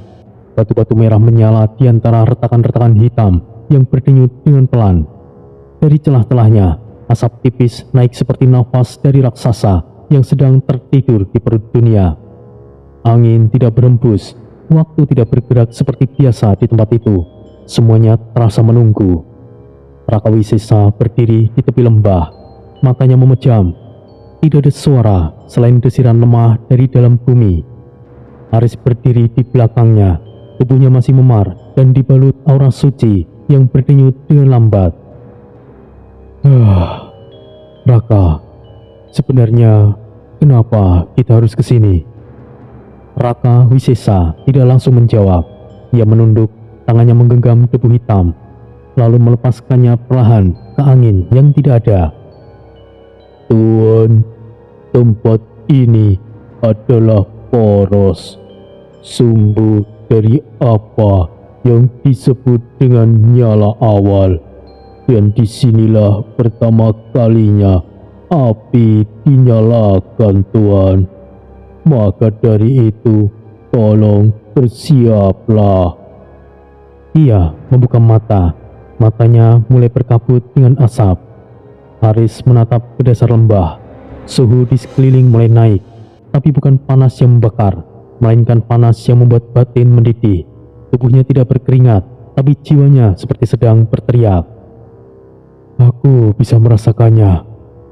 Batu-batu merah menyala di antara retakan-retakan hitam yang berdenyut dengan pelan. Dari celah-celahnya, asap tipis naik seperti nafas dari raksasa yang sedang tertidur di perut dunia. Angin tidak berembus, waktu tidak bergerak seperti biasa di tempat itu. Semuanya terasa menunggu. Raka Wisesa berdiri di tepi lembah, matanya memejam. Tidak ada suara selain desiran lemah dari dalam bumi. Aris berdiri di belakangnya, tubuhnya masih memar dan dibalut aura suci yang berdenyut dengan lambat. Raka, sebenarnya kenapa kita harus ke sini? Raka Wisesa tidak langsung menjawab. Ia menunduk, tangannya menggenggam debu hitam, lalu melepaskannya perlahan ke angin yang tidak ada. Tuan, tempat ini adalah poros, sumber dari apa yang disebut dengan nyala awal. Dan disinilah pertama kalinya api dinyalakan, Tuan. Maka dari itu, tolong bersiaplah. Ia membuka mata, matanya mulai berkabut dengan asap. Aris menatap ke dasar lembah. Suhu di sekeliling mulai naik, tapi bukan panas yang membakar, melainkan panas yang membuat batin mendidih. Tubuhnya tidak berkeringat, tapi jiwanya seperti sedang berteriak. Aku bisa merasakannya.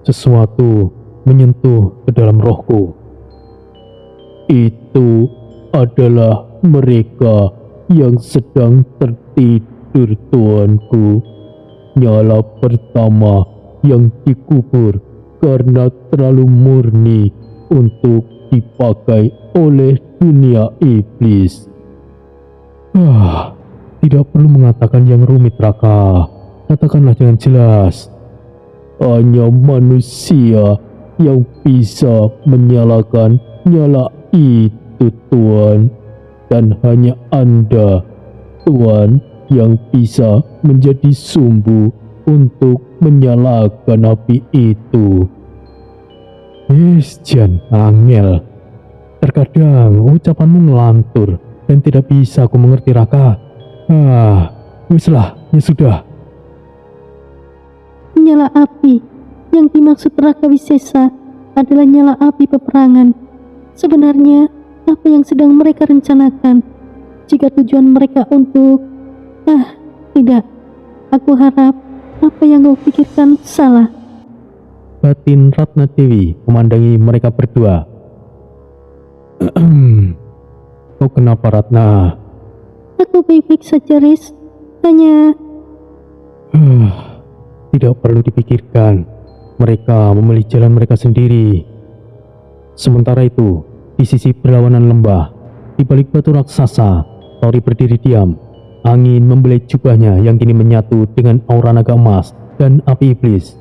Sesuatu menyentuh ke dalam rohku. Itu adalah mereka yang sedang tertidur, tuanku. Nyala pertama yang dikubur karena terlalu murni untuk dipakai oleh dunia iblis. Tidak perlu mengatakan yang rumit, Raka. Katakanlah dengan jelas. Hanya manusia yang bisa menyalakan nyala itu, Tuan. Dan hanya Anda, Tuan, yang bisa menjadi sumbu untuk menyalakan api itu. Jan angel. Terkadang ucapanmu ngelantur dan tidak bisa aku mengerti, Raka. Wislah, ya sudah. Nyala api yang dimaksud Raka Wisesa adalah nyala api peperangan. Sebenarnya apa yang sedang mereka rencanakan? Jika tujuan mereka untuk... tidak. Aku harap apa yang kau pikirkan salah. Batin Ratna Dewi memandangi mereka berdua. Kau kenapa, Ratna? Aku baik-baik saja, Riz. Hanya... Tidak perlu dipikirkan. Mereka memilih jalan mereka sendiri. Sementara itu, di sisi berlawanan lembah, di balik batu raksasa, Tori berdiri diam. Angin membelai jubahnya yang kini menyatu dengan aura naga emas dan api iblis.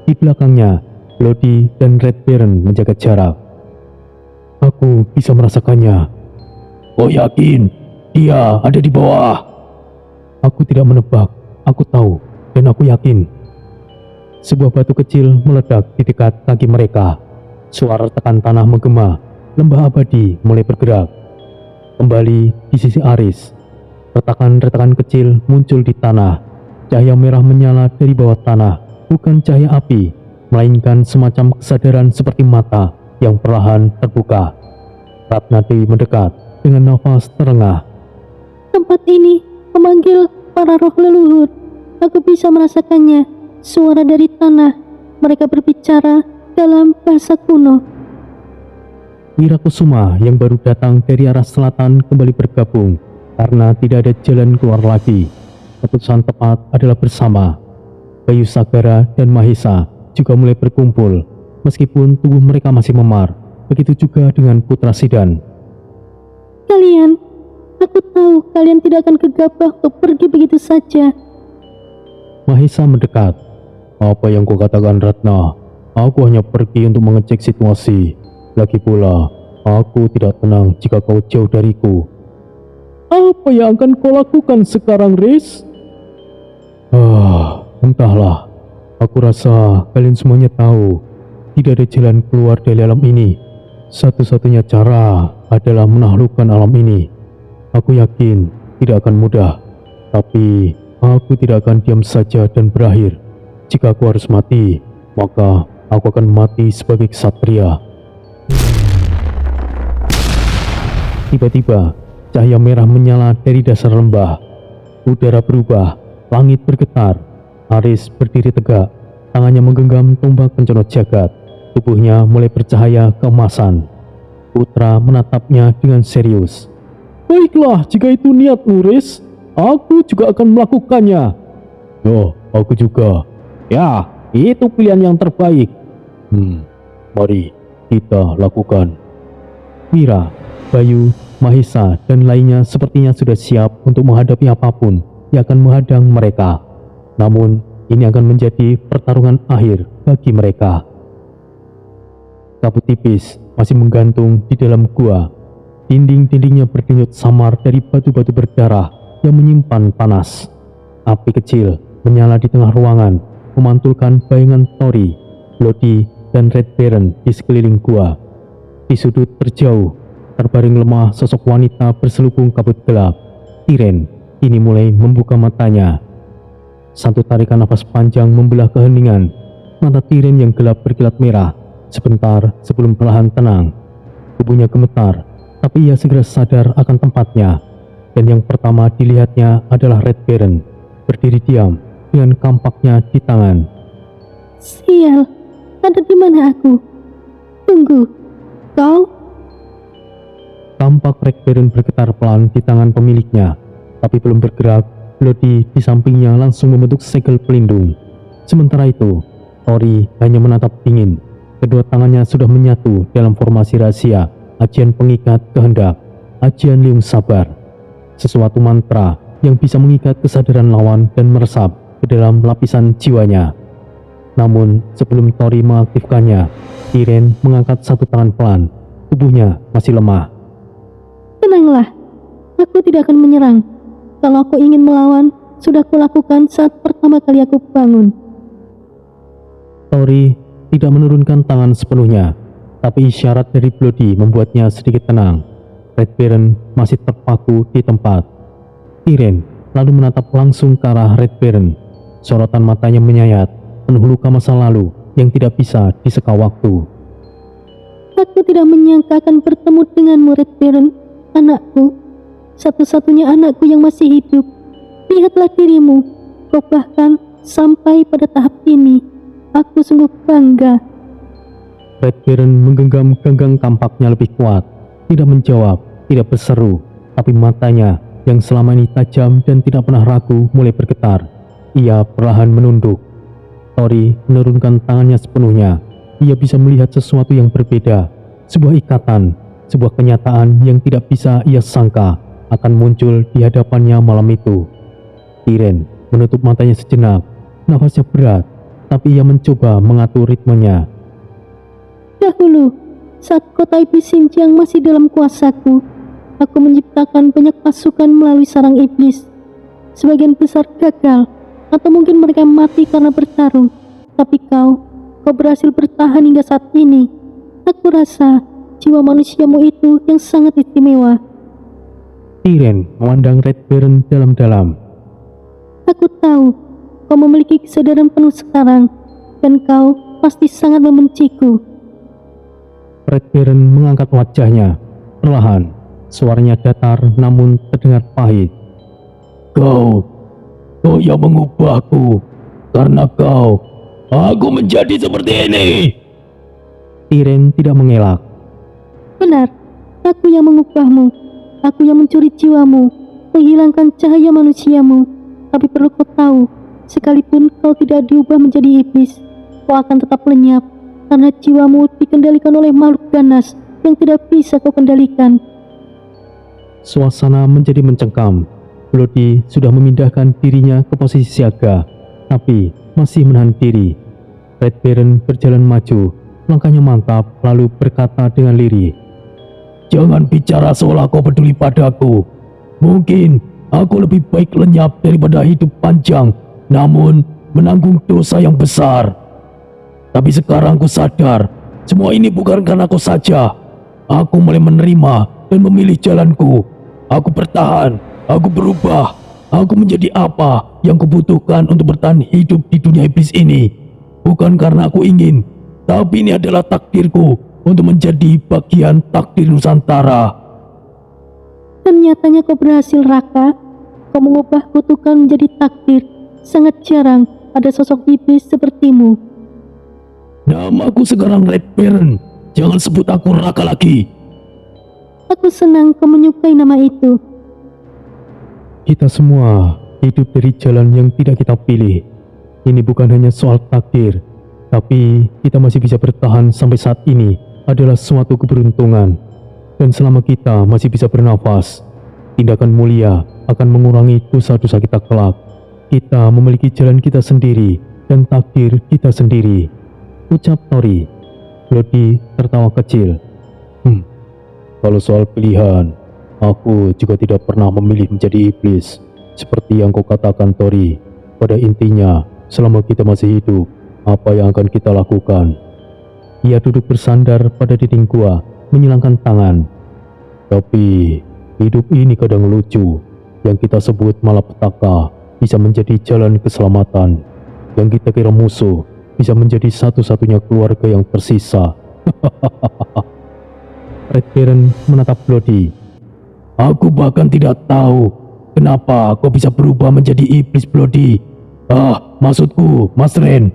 Di belakangnya, Lodi dan Red Baron menjaga jarak. Aku bisa merasakannya. Oh, yakin? Dia ada di bawah. Aku tidak menebak. Aku tahu dan aku yakin. Sebuah batu kecil meledak di dekat kaki mereka. Suara tekan tanah menggema. Lembah abadi mulai bergerak. Kembali di sisi Aris, retakan-retakan kecil muncul di tanah. Cahaya merah menyala dari bawah tanah. Bukan cahaya api, melainkan semacam kesadaran seperti mata yang perlahan terbuka. Ratna Dewi mendekat dengan nafas terengah. Tempat ini memanggil para roh leluhur. Aku bisa merasakannya. Suara dari tanah. Mereka berbicara dalam bahasa kuno. Wirakusuma yang baru datang dari arah selatan kembali bergabung karena tidak ada jalan keluar lagi. Keputusan tepat adalah bersama. Bayu Sagara dan Mahesa juga mulai berkumpul, meskipun tubuh mereka masih memar. Begitu juga dengan Putra Sidan. Kalian, aku tahu kalian tidak akan gegabah untuk pergi begitu saja. Mahesa mendekat. Apa yang kau katakan, Ratna? Aku hanya pergi untuk mengecek situasi. Lagi pula, aku tidak tenang jika kau jauh dariku. Apa yang akan kau lakukan sekarang, Riz? Entahlah. Aku rasa kalian semuanya tahu. Tidak ada jalan keluar dari alam ini. Satu-satunya cara adalah menaklukkan alam ini. Aku yakin tidak akan mudah. Tapi aku tidak akan diam saja dan berakhir. Jika aku harus mati, maka aku akan mati sebagai ksatria. Tiba-tiba, cahaya merah menyala dari dasar lembah. Udara berubah, langit bergetar. Aris berdiri tegak, tangannya menggenggam tombak penconot jagat. Tubuhnya mulai bercahaya keemasan. Putra menatapnya dengan serius. Baiklah, jika itu niatmu, Riz, aku juga akan melakukannya. Aku juga. Ya, itu pilihan yang terbaik. Mari kita lakukan. Mira, Bayu, Mahesa, dan lainnya sepertinya sudah siap untuk menghadapi apapun yang akan menghadang mereka. Namun, ini akan menjadi pertarungan akhir bagi mereka. Kabut tipis masih menggantung di dalam gua. Dinding-dindingnya berdenyut samar dari batu-batu berdarah yang menyimpan panas. Api kecil menyala di tengah ruangan, memantulkan bayangan Tori, Lodi, dan Red Baron di sekeliling gua. Di sudut terjauh, terbaring lemah sosok wanita berselubung kabut gelap. Tiren kini mulai membuka matanya. Satu tarikan nafas panjang membelah keheningan. Mata Tiren yang gelap berkilat merah sebentar sebelum perlahan tenang. Tubuhnya gemetar, tapi ia segera sadar akan tempatnya. Dan yang pertama dilihatnya adalah Red Baron, berdiri diam dengan kampaknya di tangan. Sial, ada di mana aku? Tunggu, kau? Tampak Red Baron bergetar pelan di tangan pemiliknya, tapi belum bergerak. Lodi di sampingnya langsung membentuk segel pelindung. Sementara itu, Tori hanya menatap dingin. Kedua tangannya sudah menyatu dalam formasi rahasia, ajian pengikat kehendak, ajian liung sabar. Sesuatu mantra yang bisa mengikat kesadaran lawan dan meresap ke dalam lapisan jiwanya. Namun sebelum Tori mengaktifkannya, Tiren mengangkat satu tangan pelan. Tubuhnya masih lemah. Tenanglah, aku tidak akan menyerang. Kalau aku ingin melawan, sudah kulakukan saat pertama kali aku bangun. Tori tidak menurunkan tangan sepenuhnya, tapi isyarat dari Bloody membuatnya sedikit tenang. Red Baron masih terpaku di tempat. Tiren lalu menatap langsung ke arah Red Baron. Sorotan matanya menyayat, penuh luka masa lalu yang tidak bisa diseka waktu. Aku tidak menyangka akan bertemu denganmu, Red Baron, anakku. Satu-satunya anakku yang masih hidup. Lihatlah dirimu, kau bahkan sampai pada tahap ini. Aku sungguh bangga. Red Baron menggenggam genggang tampaknya lebih kuat. Tidak menjawab, tidak berseru, tapi matanya yang selama ini tajam dan tidak pernah ragu mulai bergetar. Ia perlahan menunduk. Tori menurunkan tangannya sepenuhnya. Ia bisa melihat sesuatu yang berbeda. Sebuah ikatan, sebuah kenyataan yang tidak bisa ia sangka akan muncul di hadapannya malam itu. Tiren menutup matanya sejenak. Nafasnya berat, tapi ia mencoba mengatur ritmenya. Dahulu, saat kota iblis Xinjiang masih dalam kuasaku, aku menciptakan banyak pasukan melalui sarang iblis. Sebagian besar gagal, atau mungkin mereka mati karena bertarung. Tapi kau berhasil bertahan hingga saat ini. Aku rasa jiwa manusiamu itu yang sangat istimewa. Tiren memandang Red Baron dalam-dalam. Aku tahu kau memiliki kesadaran penuh sekarang, dan kau pasti sangat membenciku. Red Baron mengangkat wajahnya. Perlahan, suaranya datar namun terdengar pahit. Kau yang mengubahku. Karena aku menjadi seperti ini. Tiren tidak mengelak. Benar, aku yang mengubahmu. Aku yang mencuri jiwamu, menghilangkan cahaya manusiamu. Tapi perlu kau tahu, sekalipun kau tidak diubah menjadi iblis, kau akan tetap lenyap, karena jiwamu dikendalikan oleh makhluk ganas yang tidak bisa kau kendalikan. Suasana menjadi mencengkam. Bloody sudah memindahkan dirinya ke posisi siaga, tapi masih menahan diri. Red Baron berjalan maju, langkahnya mantap, lalu berkata dengan lirih, "Jangan bicara seolah kau peduli padaku. Mungkin aku lebih baik lenyap daripada hidup panjang, namun menanggung dosa yang besar. Tapi sekarang aku sadar, semua ini bukan karena aku saja. Aku mulai menerima dan memilih jalanku. Aku bertahan, aku berubah. Aku menjadi apa yang kubutuhkan untuk bertahan hidup di dunia iblis ini. Bukan karena aku ingin, tapi ini adalah takdirku untuk menjadi bagian takdir Nusantara." Dan nyatanya kau berhasil, Raka. Kau mengubah kutukan menjadi takdir. Sangat jarang ada sosok iblis sepertimu. Namaku sekarang Red Baron. Jangan sebut aku Raka lagi. Aku senang kau menyukai nama itu. Kita semua hidup dari jalan yang tidak kita pilih. Ini bukan hanya soal takdir, tapi kita masih bisa bertahan sampai saat ini adalah suatu keberuntungan. Dan selama kita masih bisa bernafas, tindakan mulia akan mengurangi dosa-dosa kita kelak. Kita memiliki jalan kita sendiri dan takdir kita sendiri, ucap Tori. Bloody tertawa kecil. Kalau soal pilihan, aku juga tidak pernah memilih menjadi iblis. Seperti yang kau katakan, Tori. Pada intinya, selama kita masih hidup, apa yang akan kita lakukan? Ia duduk bersandar pada dinding gua, menyilangkan tangan. Tapi, hidup ini kadang lucu. Yang kita sebut malapetaka bisa menjadi jalan keselamatan. Yang kita kira musuh bisa menjadi satu-satunya keluarga yang tersisa. Red Baron menatap Bloody. Aku bahkan tidak tahu kenapa kau bisa berubah menjadi iblis, Bloody. Maksudku, Mas Ren.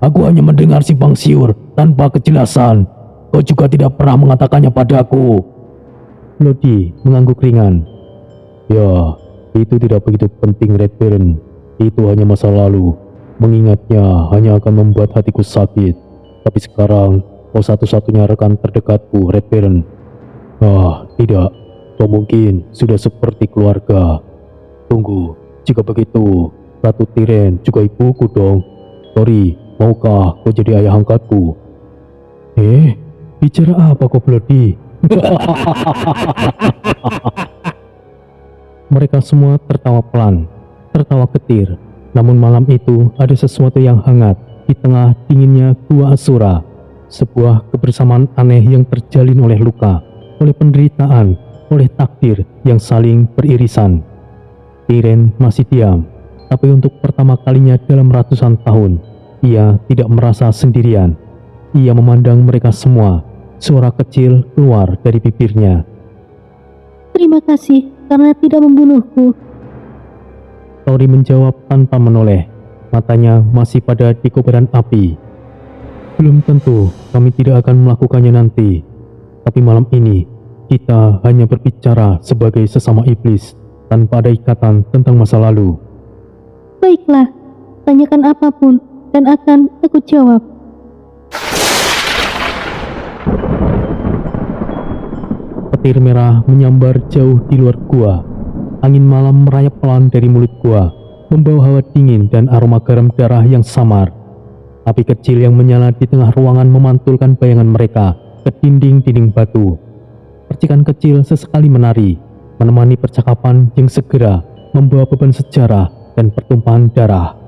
Aku hanya mendengar simpang siur tanpa kejelasan. Kau juga tidak pernah mengatakannya padaku. Bloody mengangguk ringan. Ya, itu tidak begitu penting, Red Baron. Itu hanya masa lalu. Mengingatnya hanya akan membuat hatiku sakit. Tapi sekarang kau satu-satunya rekan terdekatku, Red Baron. Tidak. Kau mungkin sudah seperti keluarga. Tunggu, jika begitu, Ratu Tiren juga ibuku dong. Tori, maukah kau jadi ayah angkatku? Bicara apa kau Bloody? Mereka semua tertawa pelan, tertawa getir. Namun malam itu ada sesuatu yang hangat di tengah dinginnya Gua Asura. Sebuah kebersamaan aneh yang terjalin oleh luka, oleh penderitaan, oleh takdir yang saling beririsan. Tiren masih diam, tapi untuk pertama kalinya dalam ratusan tahun, ia tidak merasa sendirian. Ia memandang mereka semua. Suara kecil keluar dari bibirnya. Terima kasih karena tidak membunuhku. Tori menjawab tanpa menoleh. Matanya masih pada di kobaran api. Belum tentu kami tidak akan melakukannya nanti. Tapi malam ini, kita hanya berbicara sebagai sesama iblis, tanpa ada ikatan tentang masa lalu. Baiklah, tanyakan apapun dan akan aku jawab. Petir merah menyambar jauh di luar gua. Angin malam merayap pelan dari mulut gua, membawa hawa dingin dan aroma garam darah yang samar. Api kecil yang menyala di tengah ruangan memantulkan bayangan mereka ke dinding-dinding batu. Percikan kecil sesekali menari, menemani percakapan yang segera membawa beban sejarah dan pertumpahan darah.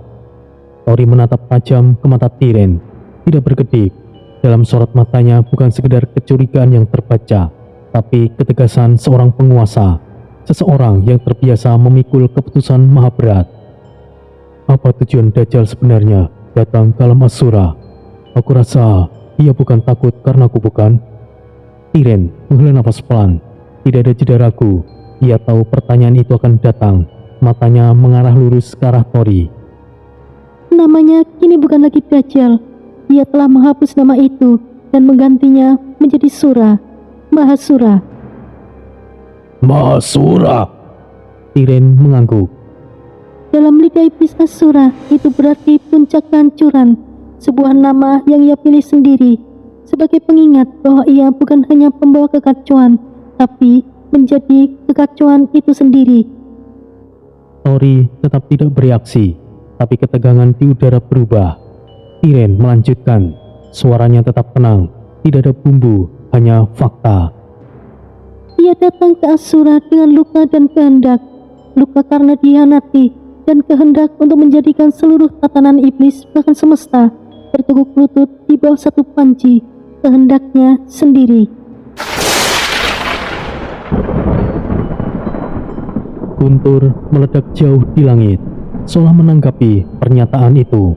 Tori menatap tajam ke mata Tiren, tidak berkedip. Dalam sorot matanya bukan sekedar kecurigaan yang terbaca, tapi ketegasan seorang penguasa, seseorang yang terbiasa memikul keputusan maha berat. Apa tujuan Dajjal sebenarnya datang ke alam Asura? Aku rasa ia bukan takut karena aku bukan. Tiren menghela nafas pelan. Tidak ada jeda ragu. Ia tahu pertanyaan itu akan datang. Matanya mengarah lurus ke arah Tori. Namanya kini bukan lagi Dajjal. Ia telah menghapus nama itu dan menggantinya menjadi Sura, Mahasura. Mahasura. Tiren mengangguk. Dalam lidah iblis Asura, itu berarti puncak kehancuran, sebuah nama yang ia pilih sendiri, sebagai pengingat bahwa ia bukan hanya pembawa kekacauan, tapi menjadi kekacauan itu sendiri. Tori tetap tidak bereaksi, tapi ketegangan di udara berubah. Tiren melanjutkan, suaranya tetap tenang, tidak ada bumbu, hanya fakta. Ia datang ke Asura dengan luka dan kehendak, luka karena dihianati, dan kehendak untuk menjadikan seluruh tatanan iblis bahkan semesta bertekuk lutut di bawah satu panci, kehendaknya sendiri. Guntur meledak jauh di langit, seolah menanggapi pernyataan itu.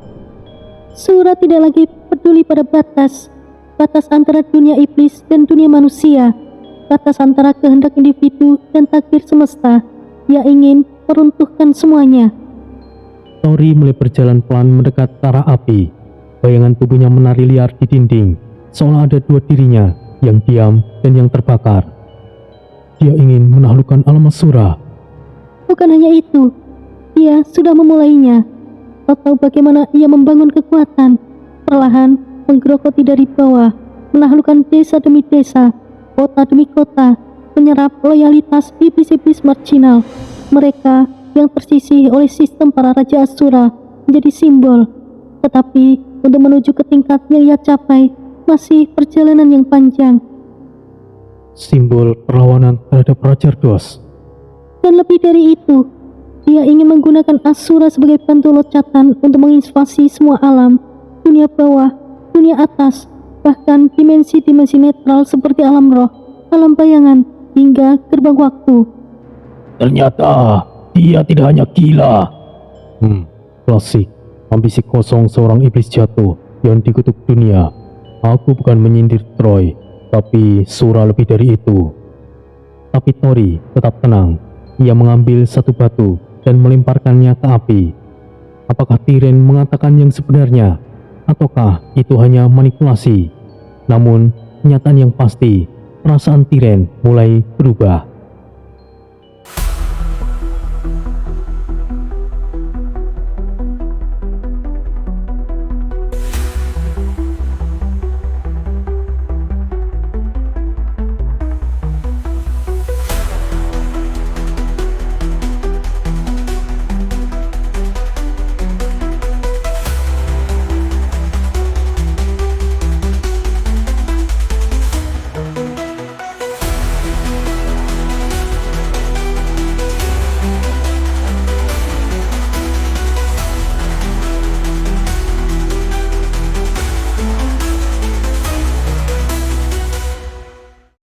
Sura tidak lagi peduli pada batas antara dunia iblis dan dunia manusia, batas antara kehendak individu dan takdir semesta. Ia ingin meruntuhkan semuanya. Tori mulai berjalan pelan mendekat ke arah api. Bayangan tubuhnya menari liar di dinding, seolah ada dua dirinya, yang diam dan yang terbakar. Dia ingin menaklukkan alam Asura. Bukan hanya itu, dia sudah memulainya. Kau tahu bagaimana ia membangun kekuatan, perlahan menggerogoti dari bawah, menaklukkan desa demi desa, kota demi kota, menyerap loyalitas iblis-iblis marginal. Mereka yang tersisih oleh sistem para raja Asura menjadi simbol. Tetapi untuk menuju ke tingkat yang ia capai, masih perjalanan yang panjang. Simbol perlawanan terhadap Raja Ardos. Dan lebih dari itu, dia ingin menggunakan Asura sebagai batu loncatan untuk menginvasi semua alam, dunia bawah, dunia atas, bahkan dimensi-dimensi netral seperti alam roh, alam bayangan, hingga gerbang waktu. Ternyata dia tidak hanya gila. Klasik. Ambisi kosong seorang iblis jatuh yang dikutuk dunia. Aku bukan menyindir Troy, tapi Sura lebih dari itu. Tapi Tori tetap tenang. Ia mengambil satu batu dan melemparkannya ke api. Apakah Tiren mengatakan yang sebenarnya? Ataukah itu hanya manipulasi? Namun, kenyataan yang pasti, perasaan Tiren mulai berubah.